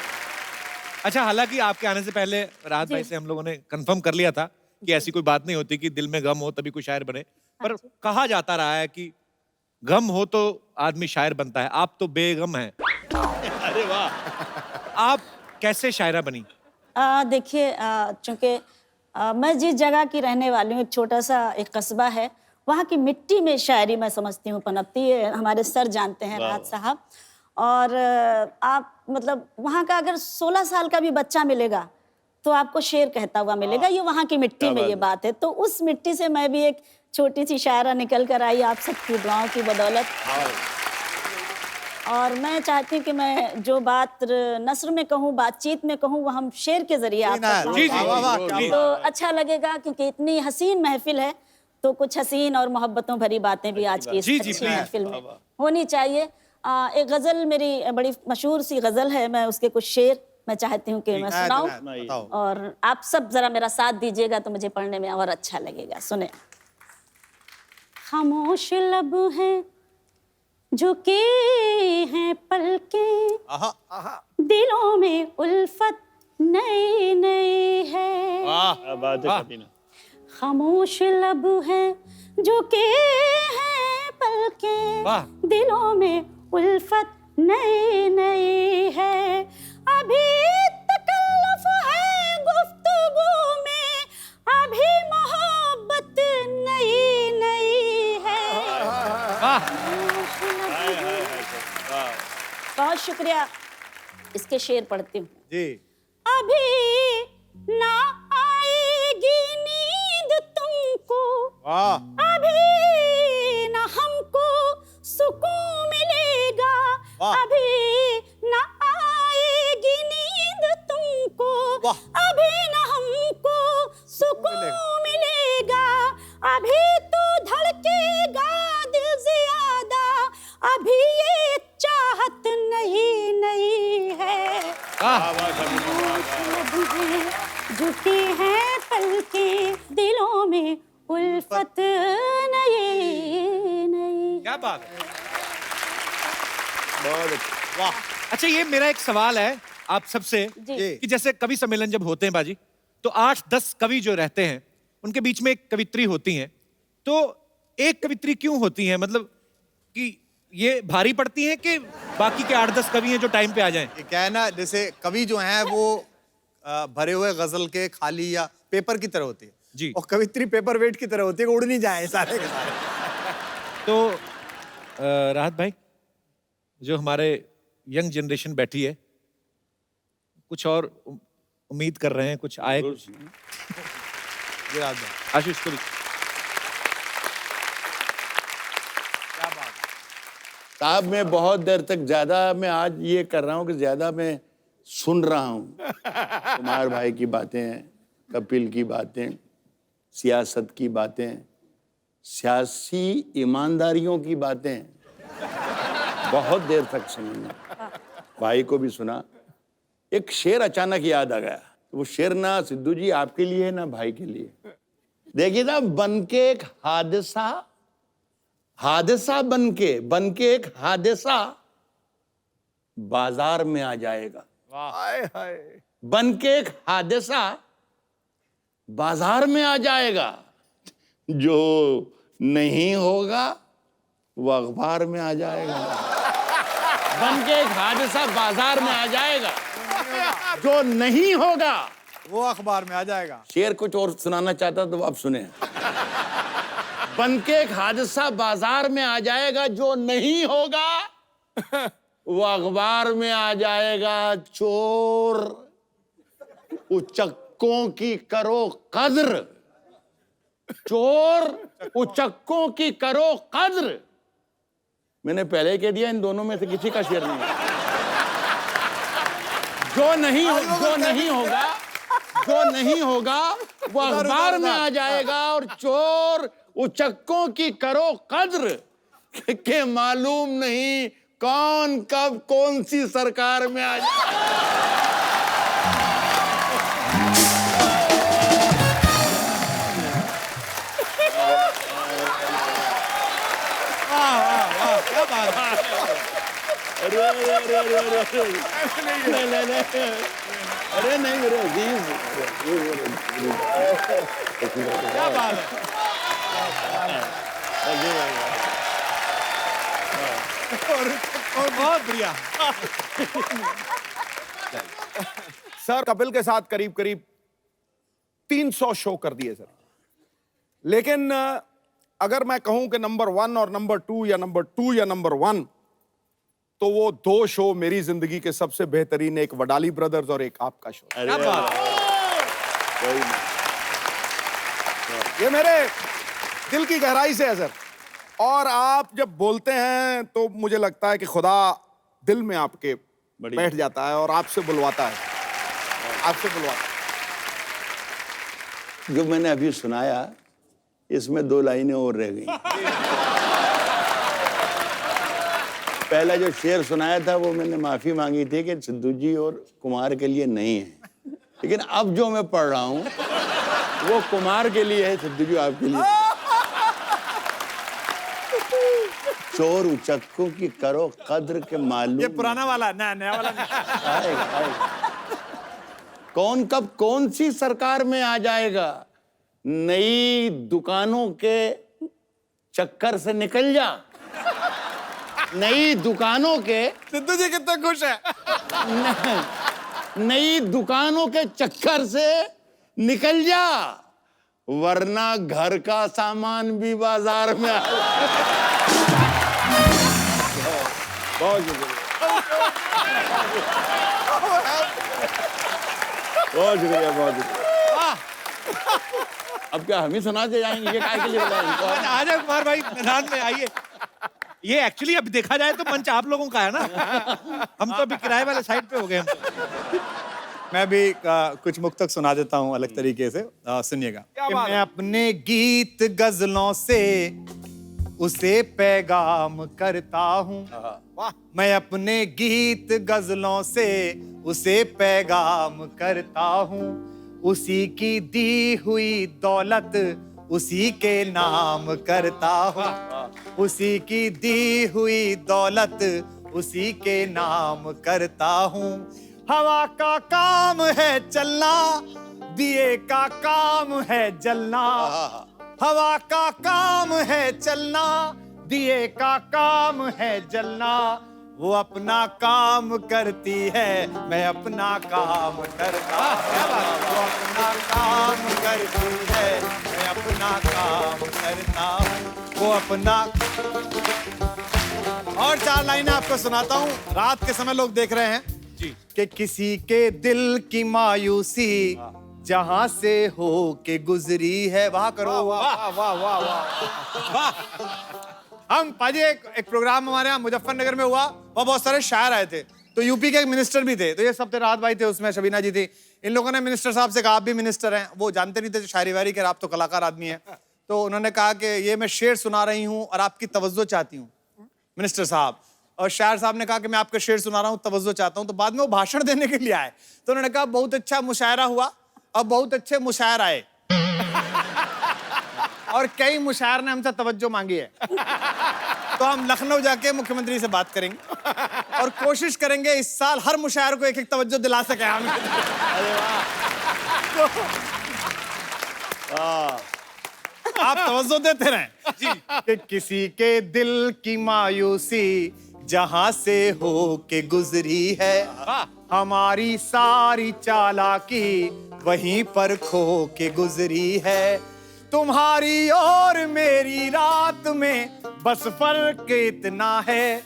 अच्छा, हालांकि आपके आने से पहले राहत भाई से हम लोगों ने कंफर्म कर लिया था कि ऐसी कोई बात नहीं होती कि दिल में गम हो तभी कोई शायर बने, पर कहा जाता रहा है कि गम हो तो आदमी शायर बनता है। आप तो बेगम हैं। अरे वाह। आप कैसे शायरा बनी? देखिए, चूंकि मैं जिस जगह की रहने वाली हूँ, एक छोटा सा एक कस्बा है, वहाँ की मिट्टी में शायरी मैं समझती हूँ पनपती है। हमारे सर जानते हैं, राहत साहब। और आप मतलब वहाँ का अगर 16 साल का भी बच्चा मिलेगा तो आपको शेर कहता हुआ मिलेगा। ये वहाँ की मिट्टी में ये बात है। तो उस मिट्टी से मैं भी एक छोटी सी शायरा निकल कर आई आप सबकी दुआओं की बदौलत। और मैं चाहती हूँ कि मैं जो बात नस्र में कहूँ, बातचीत में कहूँ, वो हम शेर के जरिए आप तक जी, जी, पहुँचाएं। तो अच्छा लगेगा, क्योंकि इतनी हसीन महफिल है तो कुछ हसीन और मोहब्बतों भरी बातें भी आज की इस अच्छी महफिल में होनी चाहिए। एक गजल मेरी बड़ी मशहूर सी गजल है, मैं उसके कुछ शेर मैं चाहती हूँ कि मैं सुनाऊं, और आप सब जरा मेरा साथ दीजिएगा तो मुझे पढ़ने में और अच्छा लगेगा। सुने। खामोश लब हैं झुके हैं पलकें, दिलों में उल्फत नई नई है। खामोश लब हैं झुके हैं पलकें, दिलों में उल्फत नई नई है। अभी तकल्लुफ है गुफ्तगू में, अभी मोहब्बत नई नई है। बहुत शुक्रिया। इसके शेर पढ़ती हूँ जी। अभी ना आएगी नींद तुमको, अभी ना हमको सुकून मिलेगा, अभी ना आएगी नींद तुमको, अभी ना हमको सुकून मिलेगा, अभी तो धड़केगा दिल ज्यादा, अभी ये चाहत नहीं नहीं है। झुकी हैं पलकें, दिलों में उल्फत नई नई। क्या बात है, वाह। अच्छा, ये मेरा एक सवाल है आप सबसे कि जैसे कवि सम्मेलन जब होते हैं बाजी, तो 8-10 कवि जो रहते हैं उनके बीच में एक कवित्री होती हैं, तो एक कवित्री क्यों होती है? मतलब कि ये भारी पड़ती है कि बाकी के 8-10 कवि हैं जो टाइम पे आ जाएं? ये क्या है ना, जैसे कवि जो हैं वो भरे हुए गजल के खाली या पेपर की तरह होती है जी, और कवित्री पेपर वेट की तरह होती है कि उड़ नहीं जाए सारे के सारे। तो राहत भाई, जो हमारे यंग जनरेशन बैठी है, कुछ और उम्मीद कर रहे हैं, कुछ आए कुछ? आशीष कुछ? साहब मैं बहुत देर तक ज्यादा मैं आज ये कर रहा हूँ कि ज्यादा मैं सुन रहा हूँ। कुमार भाई की बातें, कपिल की बातें, सियासत की बातें, सियासी ईमानदारियों की बातें बहुत देर तक सुनी। भाई को भी सुना। एक शेर अचानक याद आ गया। वो शेर ना सिद्धू जी आपके लिए है ना भाई के लिए। देखिए ना, बन के एक हादसा बनके एक हादसा बाजार में आ जाएगा। बनके एक हादसा बाजार में आ जाएगा। जो नहीं होगा वो अखबार में आ जाएगा। बनके एक हादसा बाजार में आ जाएगा। जो नहीं होगा वो अखबार में आ जाएगा। शेर कुछ और सुनाना चाहता तो अब सुने। बनके एक हादसा बाजार में आ जाएगा, जो नहीं होगा वो अखबार में आ जाएगा। चोर उचक्कों की करो कद्र, चोर उचक्कों की करो कद्र। मैंने पहले कह दिया, इन दोनों में से किसी का शेर नहीं है। जो नहीं होगा वो अखबार में आ जाएगा। और चोर उचक्कों की करो कद्र के मालूम नहीं कौन कब कौन सी सरकार में आ जाए। अरे अरे अरे अरे अरे नहीं नहीं नहीं अरे नहीं मेरे अजीज क्या बात है। और बहुत बढ़िया। सर कपिल के साथ करीब करीब 300 शो कर दिए सर, लेकिन अगर मैं कहूं कि नंबर 1 और नंबर 2 या नंबर 2 या नंबर 1, तो वो 2 शो मेरी जिंदगी के सबसे बेहतरीन, एक वडाली ब्रदर्स और एक आपका शो। क्या बात है। ये मेरे दिल की गहराई से है सर। और आप जब बोलते हैं तो मुझे लगता है कि खुदा दिल में आपके बैठ जाता है और आपसे बुलवाता है, आपसे बुलवाता है। जो मैंने अभी सुनाया इसमें 2 लाइनें और रह गई। पहला जो शेर सुनाया था वो मैंने माफी मांगी थी कि सिद्धू जी और कुमार के लिए नहीं है, लेकिन अब जो मैं पढ़ रहा हूं वो कुमार के लिए है, सिद्धू जी आपके लिए। चोर उचक्कों की करो कद्र के मालूम। ये पुराना वाला ना, नया वाला नहीं। आएगा, आएगा। कौन कब कौन सी सरकार में आ जाएगा, नई दुकानों के चक्कर से निकल जा। नई दुकानों के, सिद्धू जी कितना खुश है। नई दुकानों के चक्कर से निकल जा, वरना घर का सामान भी बाजार में बहुत शुक्रिया, बहुत शुक्रिया, बहुत शुक्रिया। अब क्या हम ही सुनाते जाएंगे, ये काय के लिए बुलाया इनको? आ जाए कुमार भाई, मैदान में आइए। ये एक्चुअली अब देखा जाए तो मंच आप लोगों का है ना, हम तो अभी किराए वाले साइड पे हो गए हम। मैं भी कुछ मुक्तक सुना देता हूँ अलग तरीके से, सुनिएगा। कि मैं अपने गीत गजलों से उसे पैगाम करता हूँ, मैं अपने गीत गजलों से उसे पैगाम करता हूँ, उसी की दी हुई दौलत उसी के नाम करता हूँ, उसी की दी हुई दौलत उसी के नाम करता हूँ। हवा का काम है चलना, दिए का काम है जलना, हवा का काम है चलना, दिए का काम है जलना, वो अपना काम करती है, मैं अपना काम करता हूँ, वो अपना काम करती है, मैं अपना काम करता हूँ, वो अपना। और 4 लाइनें आपको सुनाता हूँ। रात के समय लोग देख रहे हैं जी कि किसी के दिल की मायूसी जहां से हो के गुजरी है, वाह करो, वाह वाह वाह वाह। हम पाजी एक प्रोग्राम हमारे यहाँ मुजफ्फरनगर में हुआ, वहाँ बहुत सारे शायर आए थे, तो यूपी के एक मिनिस्टर भी थे, तो ये सब थे, राहत भाई थे उसमें, शबीना जी थी। इन लोगों ने मिनिस्टर साहब से कहा आप भी मिनिस्टर हैं, वो जानते नहीं थे शायरी वायरी के, आप तो कलाकार आदमी हैं, तो उन्होंने कहा कि ये मैं शेर सुना रही हूँ और आपकी तवज्जो चाहती हूँ मिनिस्टर साहब। और शायर साहब ने कहा कि मैं आपका शेर सुना रहा हूँ, तवज्जो चाहता हूँ। तो बाद में वो भाषण देने के लिए आए, तो उन्होंने कहा बहुत अच्छा मुशायरा हुआ और बहुत अच्छे मुशायर आए और कई मुशायर ने हमसे तवज्जो मांगी है, तो हम लखनऊ जाके मुख्यमंत्री से बात करेंगे और कोशिश करेंगे इस साल हर मुशायर को 1-1 तवज्जो दिला सके हम। अरे वाह, आप तवज्जो देते रहें जी। कि किसी के दिल की मायूसी जहां से हो के गुजरी है, हमारी सारी चालाकी वहीं पर खो के गुजरी है, तुम्हारी और मेरी रात में बस फर्क इतना है,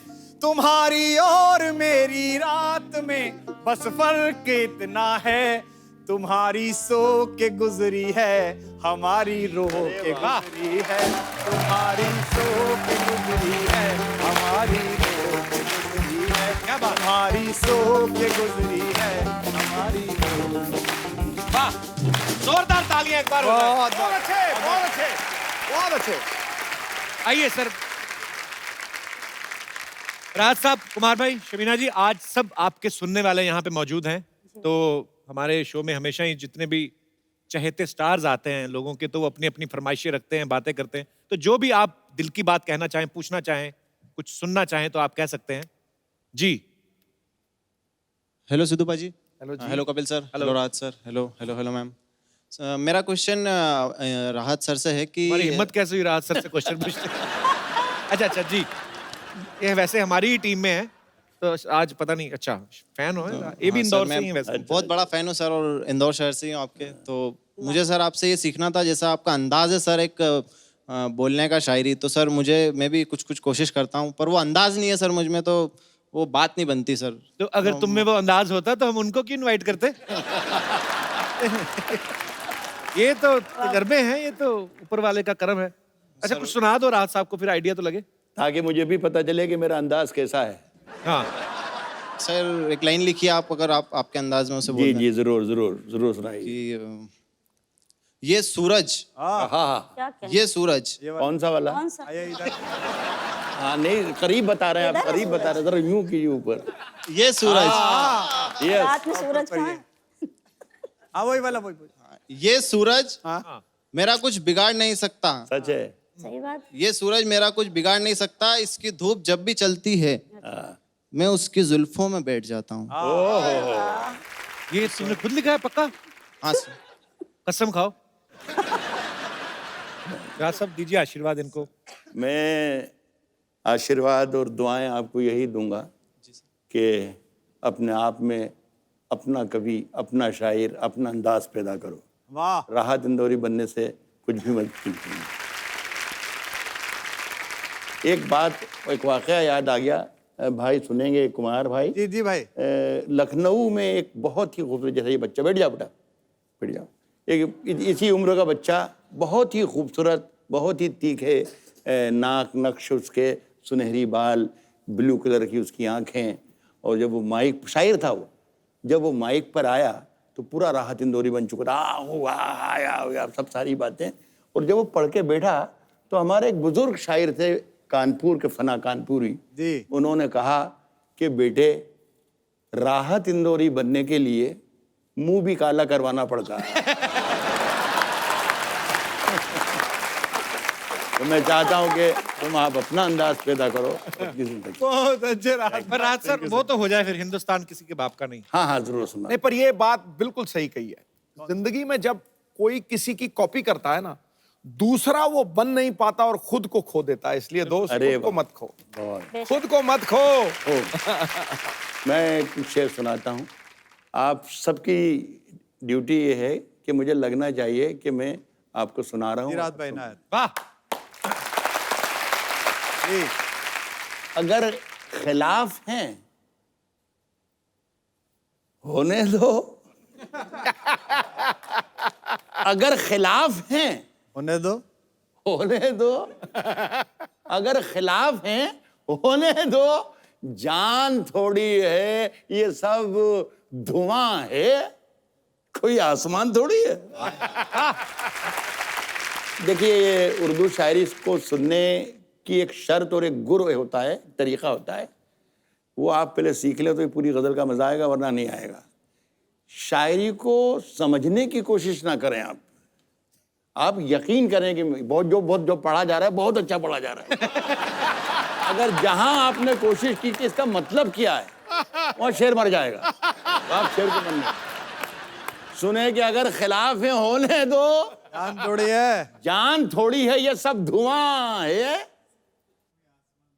तुम्हारी और मेरी रात में बस फर्क इतना है, तुम्हारी सो के गुजरी है, हमारी रो के गुजरी है, तुम्हारी सो के गुजरी है, हमारी रो के गुजरी है, क्या बात, हमारी सो के गुजरी है, हमारी रो। वाह, जोरदार तालियां एक बार हो जाए। बहुत अच्छे, बहुत अच्छे, बहुत अच्छे। आइए सर। राज साहब, कुमार भाई, शबीना जी, आज सब आपके सुनने वाले यहाँ पे मौजूद हैं, तो हमारे शो में हमेशा ही जितने भी चहेते स्टार्स आते हैं लोगों के, तो वो अपनी अपनी फरमाइशें रखते हैं, बातें करते हैं, तो जो भी आप दिल की बात कहना चाहें, पूछना चाहें, कुछ सुनना चाहें तो आप कह सकते हैं। जी। Hello Sidhu paaji. Hello Kapil sir. Hello राहत sir. Hello hello hello ma'am. मेरा क्वेश्चन राहत सर से है कि हमारी हिम्मत कैसे हुई राहत सर से क्वेश्चन पूछने? अच्छा जी, ये वैसे हमारी ही टीम में है, तो आज पता नहीं, अच्छा फैन हो, ये भी हाँ, इंदौर सर, से मैं ही है वैसे। बहुत बड़ा फैन हूँ सर, और इंदौर शहर से ही हूँ आपके। तो मुझे सर आपसे ये सीखना था, जैसा आपका अंदाज है सर एक बोलने का, शायरी, तो सर मैं भी कुछ कुछ कोशिश करता हूँ, पर वो अंदाज नहीं है सर मुझ में, तो वो बात नहीं बनती सर। तो अगर तुम में वो अंदाज होता तो हम उनको क्यों इनवाइट करते? ये तो तजर्बे हैं, ये तो ऊपर वाले का करम है। अच्छा कुछ सुना दो राहत साहब को, फिर आइडिया तो लगे, ताकि मुझे भी पता चले कि मेरा अंदाज कैसा है। हाँ। सर एक लाइन लिखिए आप, अगर आप आपके अंदाज में उसे बोल जी दें। जी जरूर जरूर जरूर सुनाइए। कि ये सूरज, हाँ हाँ, क्या क्या ये सूरज, कौन सा वाला? कौन सा? हाँ नहीं, करीब बता रहे हैं आप, करीब बता रहे हैं, जरा यूं कीजिए ऊपर। ये सूरज, यस, रात में सूरज कहाँ है? हाँ वही वाला वही। ये सूरज मेरा कुछ बिगाड़ नहीं सकता। सच है। सही बात। ये सूरज मेरा कुछ बिगाड़ नहीं सकता, इसकी धूप जब भी चलती है मैं उसकी जुल्फों में बैठ जाता हूँ। ये तुमने खुद लिखा है पक्का? हाँ सर। कसम खाओ। राहत साहब दीजिए आशीर्वाद इनको। मैं आशीर्वाद और दुआएं आपको यही दूंगा कि अपने आप में अपना कवि, अपना शायर, अपना अंदाज पैदा करो। वाह। राहत इंदौरी बनने से कुछ भी मत कीजिए। एक बात, एक वाकया याद आ गया, भाई सुनेंगे कुमार भाई। जी जी भाई। लखनऊ में एक बहुत ही खूबसूरत, जैसे ये बच्चा, बैठ जाओ बेटा, बैठ जाओ, एक इसी उम्र का बच्चा, बहुत ही खूबसूरत, बहुत ही तीखे नाक नक्श उसके, सुनहरी बाल, ब्लू कलर की उसकी आंखें, और जब वो माइक, शायर था वो, जब वो माइक पर आया तो पूरा राहत इंदौरी बन चुका था। आया सब सारी बातें। और जब वो पढ़ के बैठा तो हमारे एक बुजुर्ग शायर थे कानपुर के, फना कानपुरी जी, उन्होंने कहा कि बेटे राहत इंदौरी बनने के लिए मुंह भी काला करवाना पड़ता है। तो मैं चाहता हूं कि तुम आप अपना अंदाज पैदा करो। बहुत अच्छे राहत। पर राहत सर वो तो हो जाए फिर, हिंदुस्तान किसी के बाप का नहीं। हाँ हाँ जरूर सुना। नहीं, पर ये बात बिल्कुल सही कही है। जिंदगी में जब कोई किसी की कॉपी करता है ना, दूसरा वो बन नहीं पाता और खुद को खो देता है। इसलिए दोस्त, खुद को मत खो, खुद को मत खो। मैं कुछ शेर सुनाता हूँ। आप सबकी ड्यूटी ये है कि मुझे लगना चाहिए कि मैं आपको सुना रहा हूँ। राहत भाई नायर। वाह। अगर खिलाफ हैं होने दो। अगर खिलाफ हैं होने दो। होने दो। अगर खिलाफ हैं होने दो। जान थोड़ी है, ये सब धुआं है, कोई आसमान थोड़ी है। देखिए ये उर्दू शायरी को सुनने की एक शर्त और एक गुर होता है, तरीका होता है। वो आप पहले सीख लें तो ये पूरी गज़ल का मजा आएगा, वरना नहीं आएगा। शायरी को समझने की कोशिश ना करें आप यकीन करें कि बहुत जो पढ़ा जा रहा है बहुत अच्छा पढ़ा जा रहा है। अगर जहां आपने कोशिश की कि इसका मतलब क्या है, वहां शेर मर जाएगा। तो आप शेर को मन सुने कि अगर खिलाफ है होने दो। जान थोड़ी है, जान थोड़ी है, ये सब धुआं है,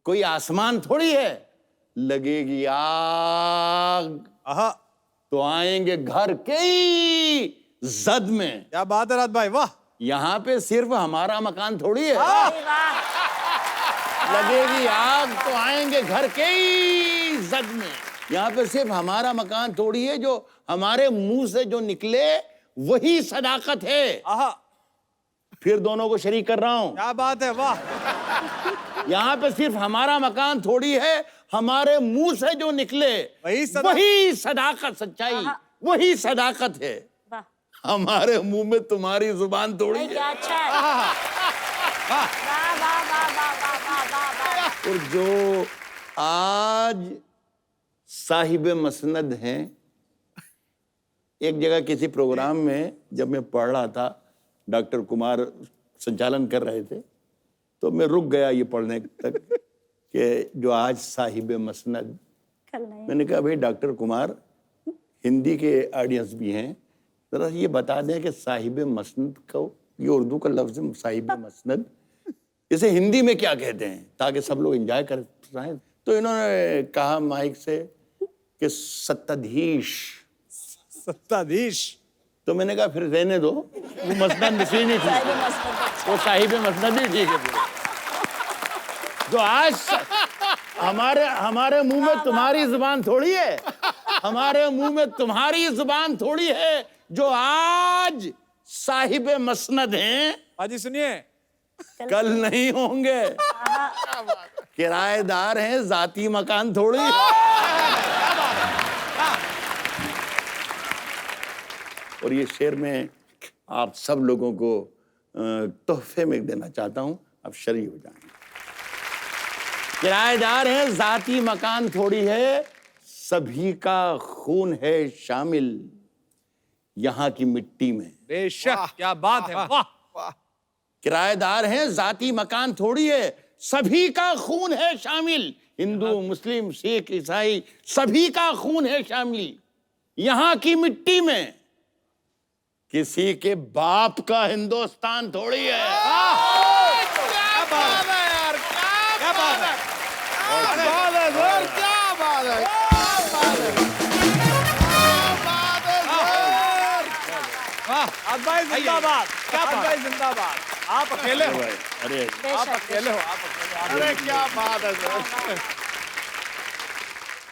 कोई आसमान थोड़ी है। लगेगी आग आहा, तो आएंगे घर के ही जद में। क्या बात है राहत भाई, वाह। यहाँ पे सिर्फ हमारा मकान थोड़ी है। लगेगी आग तो आएंगे घर के ही जद में। यहाँ पे सिर्फ हमारा मकान थोड़ी है, जो हमारे मुंह से जो निकले वही सदाकत है। आहा, फिर दोनों को शरीक कर रहा हूं। क्या बात है, वाह। यहाँ पे सिर्फ हमारा मकान थोड़ी है, हमारे मुंह से जो निकले वही सदाकत, सच्चाई, वही सदाकत है। हमारे मुंह में तुम्हारी जुबान थोड़ी है। अच्छा है। और जो आज साहिब मसनद हैं, एक जगह किसी प्रोग्राम में जब मैं पढ़ रहा था, डॉक्टर कुमार संचालन कर रहे थे, तो मैं रुक गया ये पढ़ने तक कि जो आज साहिब मसनद कल नहीं। मैंने कहा भाई डॉक्टर कुमार, हिंदी के ऑडियंस भी हैं, जरा ये बता दें कि साहिब मसनद को, ये उर्दू का लफ्ज है साहिब मसनद, इसे हिंदी में क्या कहते हैं, ताकि सब लोग एंजॉय कर पाएं। तो इन्होंने कहा माइक से कि सत्ताधीश। सत्ताधीश। तो मैंने कहा फिर रहने दो, वो मसनद नसीब नहीं ठीक, वो साहिब मसनद ही ठीक है। जो आज हमारे मुंह में तुम्हारी जुबान थोड़ी है, हमारे मुंह में तुम्हारी जुबान थोड़ी है, जो आज साहिब मसनद हैं, पाजी सुनिए, कल नहीं होंगे। किराएदार हैं, जाती मकान थोड़ी है। और ये शेर मैं आप सब लोगों को तोहफे में देना चाहता हूं, आप शरीक हो जाएं। किराएदार हैं, जाती मकान थोड़ी है, सभी का खून है शामिल यहाँ की मिट्टी में। बेशक, क्या बात है, वाह। किराएदार हैं, जाती मकान थोड़ी है, सभी का खून है शामिल, हिंदू मुस्लिम सिख ईसाई सभी का खून है शामिल यहाँ की मिट्टी में। किसी के बाप का हिंदुस्तान थोड़ी है। क्या बात है यार, क्या बात है, क्या बात है, भाई जिंदाबाद, क्या भाई जिंदाबाद। आप अकेले हो, अरे आप अकेले हो, आप अकेले हो। अरे क्या बात है सर।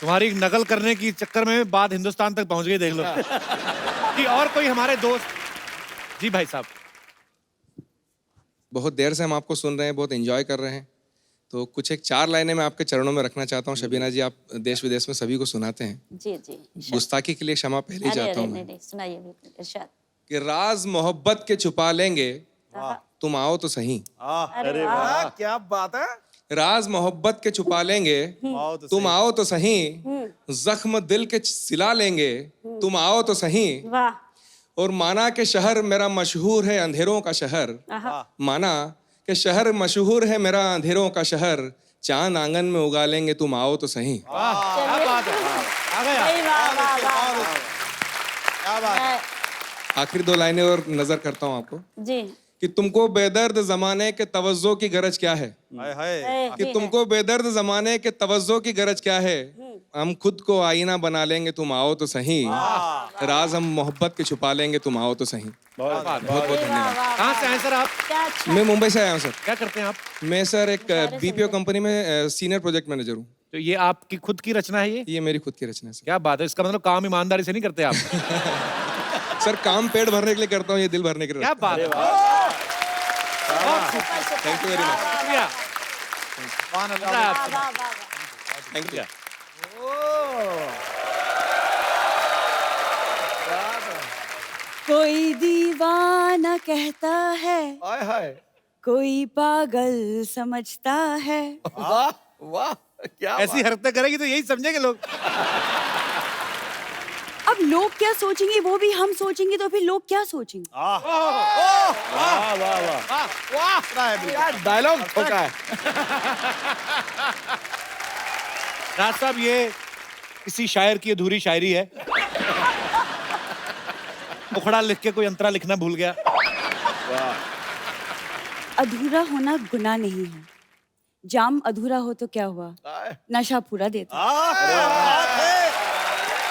तुम्हारी नकल करने की चक्कर में बात हिंदुस्तान तक पहुंच गई, देख लो। कि और कोई हमारे दोस्त। जी भाई साहब। बहुत देर से हम आपको सुन रहे हैं, बहुत एंजॉय कर रहे हैं, तो कुछ एक 4 लाइनें मैं आपके चरणों में रखना चाहता हूँ। शबीना जी, आप देश विदेश में सभी को सुनाते हैं, जी जी। गुस्ताखी के लिए क्षमा पहले ही चाहता हूँ मैं। सुनाइए बिल्कुल, इरशाद। कि राज मोहब्बत के छुपा लेंगे, तुम आओ तो सही। अरे वाह, क्या बात है। राज मोहब्बत के छुपा लेंगे, तुम आओ तो सही। जख्म दिल के सिला लेंगे, तुम आओ तो सही। वाह। और माना के शहर मेरा मशहूर है अंधेरों का शहर, माना के शहर मशहूर है मेरा अंधेरों का शहर, चांद आंगन में उगा लेंगे, तुम आओ तो सही। क्या बात है, आ गया। क्या बात है। आखिरी 2 लाइनें और नजर करता हूँ आपको जी। कि तुमको बेदर्द जमाने के तवज्जो की गरज क्या है, हाय हाय। कि तुमको बेदर्द जमाने के तवज्जो की गरज क्या है, हम खुद को आईना बना लेंगे, तुम आओ तो सही। राज हम मोहब्बत के छुपा लेंगे, तुम आओ तो सही। बहुत बहुत धन्यवाद। कहाँ से आए सर आप? क्या अच्छा। मैं मुंबई से आया हूँ सर। क्या करते हैं आप? मैं सर एक बीपीओ कंपनी में सीनियर प्रोजेक्ट मैनेजर हूँ। तो ये आपकी खुद की रचना है? ये मेरी खुद की रचना है सर। क्या बात है, इसका मतलब काम ईमानदारी से नहीं करते आप? सर काम पेट भरने के लिए करता हूँ, ये दिल भरने के लिए। क्या बात है, थैंक यू वेरी मच। शुक्रिया। Thank you. कोई दीवाना कहता है, हाय हाय। कोई पागल समझता है। वाह वाह, क्या ऐसी हरकतें करेगी तो यही समझेंगे लोग। अब लोग क्या सोचेंगे वो भी हम सोचेंगे, तो फिर लोग क्या सोचेंगे। यार डायलॉग ठोका है। राज साहब, ये किसी शायर की अधूरी शायरी है। उखड़ा लिख के कोई अंतरा लिखना भूल गया। अधूरा होना गुनाह नहीं है, जाम अधूरा हो तो क्या हुआ, नशा पूरा देता।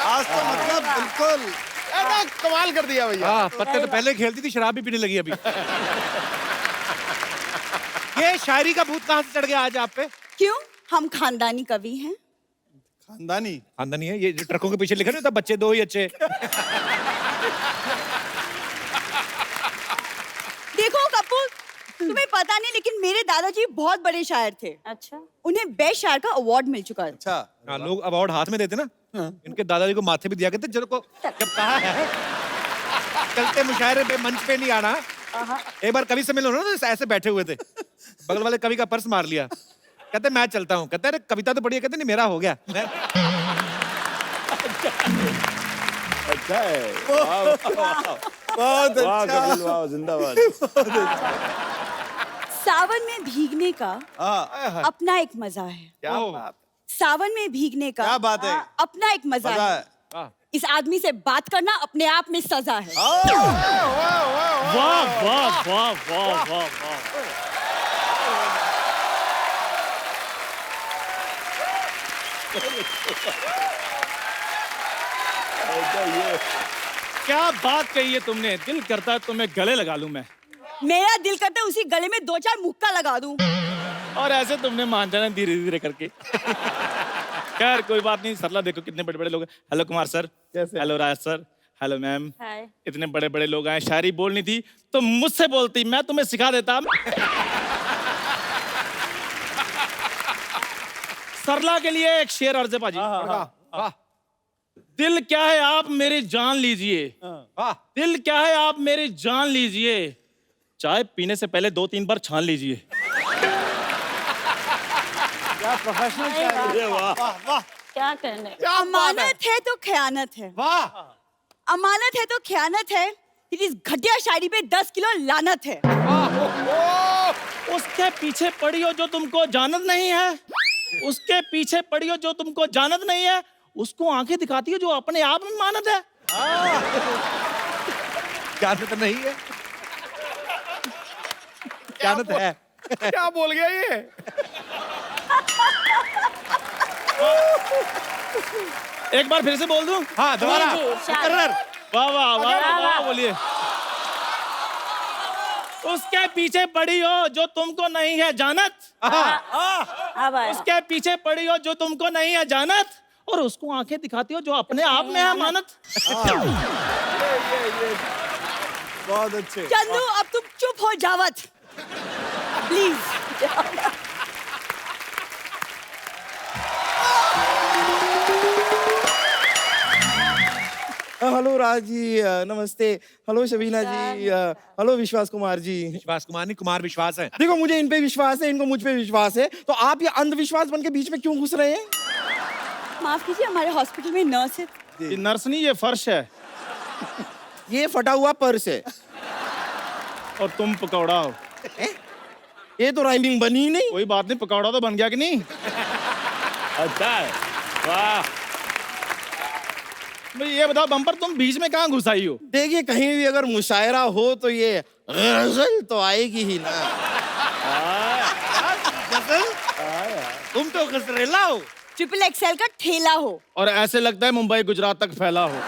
आज तो मतलब बिल्कुल कमाल कर दिया भैया। हाँ, पत्ते तो पहले खेलती थी, शराब भी पीने लगी अभी। ये शायरी का भूत कहाँ से चढ़ गया आज आप पे? क्यों, हम खानदानी कवि हैं। खानदानी? खानदानी है ये जो ट्रकों के पीछे लिखा नहीं होता, बच्चे 2 ही अच्छे। देखो कपूर, तुम्हें पता नहीं लेकिन मेरे दादाजी बहुत बड़े शायर थे। अच्छा। उन्हें बेस्ट शायर का अवार्ड मिल चुका है। अच्छा। हाँ, लोग अवार्ड हाथ में देते ना। इनके दादाजी को माथे पे दिया करते, जब कहा है चलते मुशायरे पे मंच पे नहीं आना। एक बार कवि से मिलो ना, तो ऐसे बैठे हुए थे, बगल वाले कवि का पर्स मार लिया, कहते मैं चलता हूँ। कहते अरे कविता तो पढ़ी है, कहते नहीं मेरा हो गया। अच्छा है, बहुत वाह अच्छा। कपिल, वाह जिंदाबाद। सावन में भीगने का हाँ, अपना एक मजा है। क्या बात। सावन में भीगने का क्या बात है। अपना एक मजा मजा है। है। इस आदमी से बात करना अपने आप में सजा है। वाह वाह वाह वाह वाह वाह। क्या बात कही है तुमने, दिल करता है तुम्हें गले लगा लूं मैं। मेरा दिल करता है उसी गले में 2-4 मुक्का लगा दूं। और ऐसे तुमने मान जाना धीरे धीरे करके। खैर कोई बात नहीं। सरला देखो कितने बड़े बड़े लोग हैं। हेलो कुमार सर, हेलो राज सर, हेलो मैम। इतने बड़े बड़े लोग आए, शायरी बोलनी थी तो मुझसे बोलती, मैं तुम्हें सिखा देता। सरला के लिए एक शेर अर्ज है पाजी। दिल क्या है आप मेरी जान लीजिए, दिल क्या है आप मेरी जान लीजिए, चाय पीने से पहले 2-3 बार छान लीजिए। क्या प्रोफेशनल शायरी है। वाह वाह। क्या कहने। अमानत है तो खयानत है। वाह। अमानत है तो खयानत है। इस घटिया शायरी पे 10 किलो लानत है। उसके पीछे पड़ी हो जो तुमको जानत नहीं है, उसके पीछे पड़ी हो जो तुमको जानत नहीं है, उसको आंखें दिखाती हो जो अपने आप में मानत है। जानत नहीं है, जानत है। क्या बोल गया ये। एक बार फिर से बोल दूं? हाँ दोबारा। जी, जी, शायद। मुकर्रर। वाह वाह वाह वाह, बोलिए। उसके पीछे पड़ी हो जो तुमको नहीं है जानत, अब आया। उसके पीछे पड़ी हो जो तुमको नहीं है जानत, और उसको आंखें दिखाती हो जो अपने आप में है मानत। बहुत अच्छे। चंदू अब तुम चुप हो जावत प्लीज। हेलो राज जी, नमस्ते। हेलो शबीना जी, हेलो विश्वास कुमार जी। विश्वास कुमार नहीं, कुमार विश्वास है। देखो मुझे इन पे विश्वास है, इनको मुझ पे विश्वास है, तो आप ये अंधविश्वास बन के बीच में क्यों घुस रहे हैं? माफ कीजिए, हमारे हॉस्पिटल में नर्स है। ये नर्स नहीं, ये फर्श है। ये फटा हुआ पर्स है और तुम पकौड़ा हो। ये तो राइमिंग बनी नहीं। कोई बात नहीं, पकौड़ा तो बन गया कि नहीं। अच्छा है, वाह। भाई ये बताओ बम्पर, तुम बीच में कहाँ घुस आई हो? देखिए कहीं भी अगर मुशायरा हो तो ये गजल तो आएगी ही ना। तुम तो गजरेला हो। XXL का ठेला हो। और ऐसे लगता है मुंबई गुजरात तक फैला हो।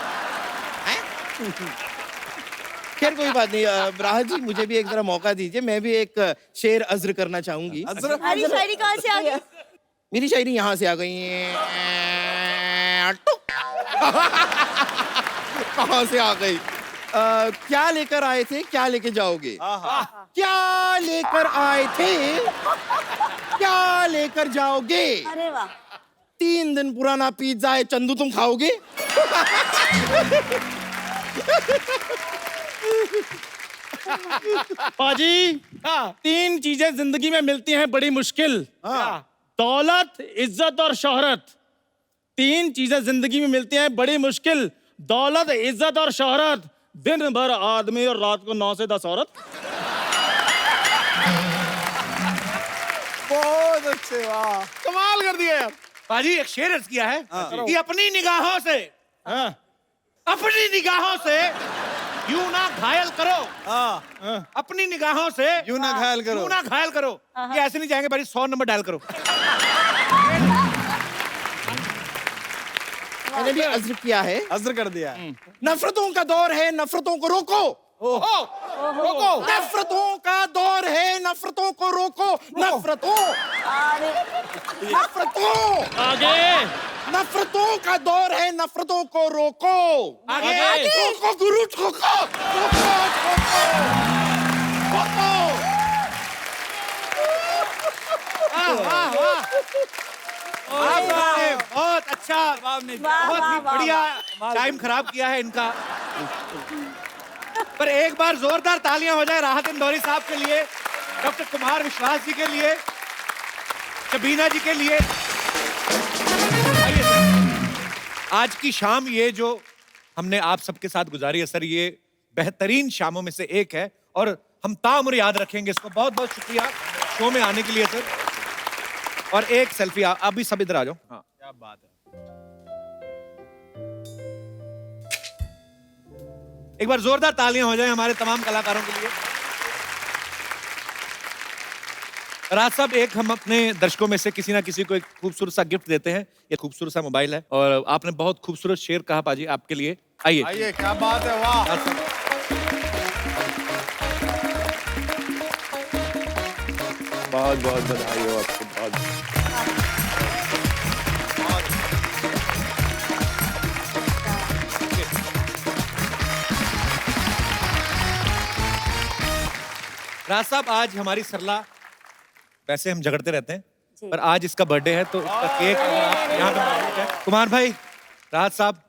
खैर कोई बात नहीं। राहत जी मुझे भी एक जरा मौका दीजिए, मैं भी एक शेर अज्र करना चाहूंगी। हमारी शायरी कहाँ से आ गई? मेरी शायरी यहाँ से आ गई है। कहाँ से आ गई? क्या लेकर आए थे, क्या लेके जाओगे? क्या लेकर आए थे, क्या लेकर जाओगे? अरे वाह। 3 दिन पुराना पिज्जा है चंदू, तुम खाओगे? पाजी, 3 चीजें जिंदगी में मिलती हैं बड़ी मुश्किल। दौलत, इज्जत और शोहरत। 3 चीजें जिंदगी में मिलती हैं बड़ी मुश्किल, दौलत, इज्जत और शोहरत। दिन भर आदमी और रात को 9 से 10 औरत। बहुत अच्छे, वाह कमाल कर दिया यार। पाजी एक शेर अर्ज किया है कि अपनी निगाहों से, अपनी निगाहों से यूं ना घायल करो। अपनी निगाहों से यूं ना घायल करो। यूं ना घायल करो। ये ऐसे नहीं जाएंगे भाई, 100 नंबर डायल करो। मैंने भी अज्र किया है। अज्र कर दिया। नफरतों का दौर है, नफरतों को रोको। रोको। नफरतों का दौर है, नफरतों को रोको। नफरतों, नफरतों, आगे। नफरतों का दौर है, नफरतों को रोको। आगे। रोको गुरु, ठोको, ठोको, ठोको, ठोको। आपने बहुत अच्छा, बहुत ही बढ़िया टाइम खराब किया है इनका। पर एक बार जोरदार तालियां हो जाए राहत इंदौरी साहब के लिए, डॉक्टर कुमार विश्वास जी के लिए, शबीना जी के लिए। आइए सर। आज की शाम ये जो हमने आप सबके साथ गुजारी है सर, ये बेहतरीन शामों में से एक है और हम ताउम्र याद रखेंगे इसको। बहुत बहुत शुक्रिया शो में आने के लिए सर। और एक सेल्फी अभी सब इधर आ जाओ। हाँ क्या बात है। एक बार जोरदार तालियां हो जाए हमारे तमाम कलाकारों के लिए। राज साहब, एक हम अपने दर्शकों में से किसी ना किसी को एक खूबसूरत सा गिफ्ट देते हैं। ये खूबसूरत सा मोबाइल है और आपने बहुत खूबसूरत शेर कहा पाजी आपके लिए। आइए आइए, क्या बात है, वाह। राज साहब। बहुत बहुत बधाई हो आपको, बहुत। राज साहब, आज हमारी सरला, वैसे हम झगड़ते रहते हैं पर आज इसका बर्थडे है तो इसका केक आप यहाँ पे मौजूद है। कुमार भाई, राज साहब,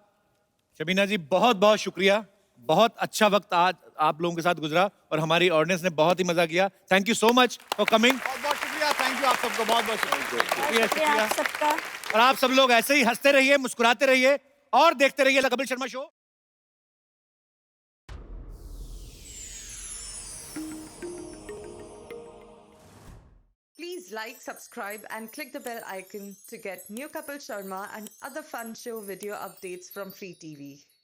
शबीना जी, बहुत बहुत शुक्रिया। बहुत अच्छा वक्त आज आप लोगों के साथ गुजरा और हमारी ऑडियंस ने बहुत ही मजा किया। Thank you so much for coming. बहुत बहुत शुक्रिया, थैंक यू आप सबको, बहुत बहुत शुक्रिया। शुक्रिया आप सबका। और आप सब लोग ऐसे ही हंसते रहिए, मुस्कुराते रहिए और देखते रहिए the Kapil Sharma show. Please like, subscribe and click the bell icon to get new Kapil Sharma and other fun show video updates from Free TV.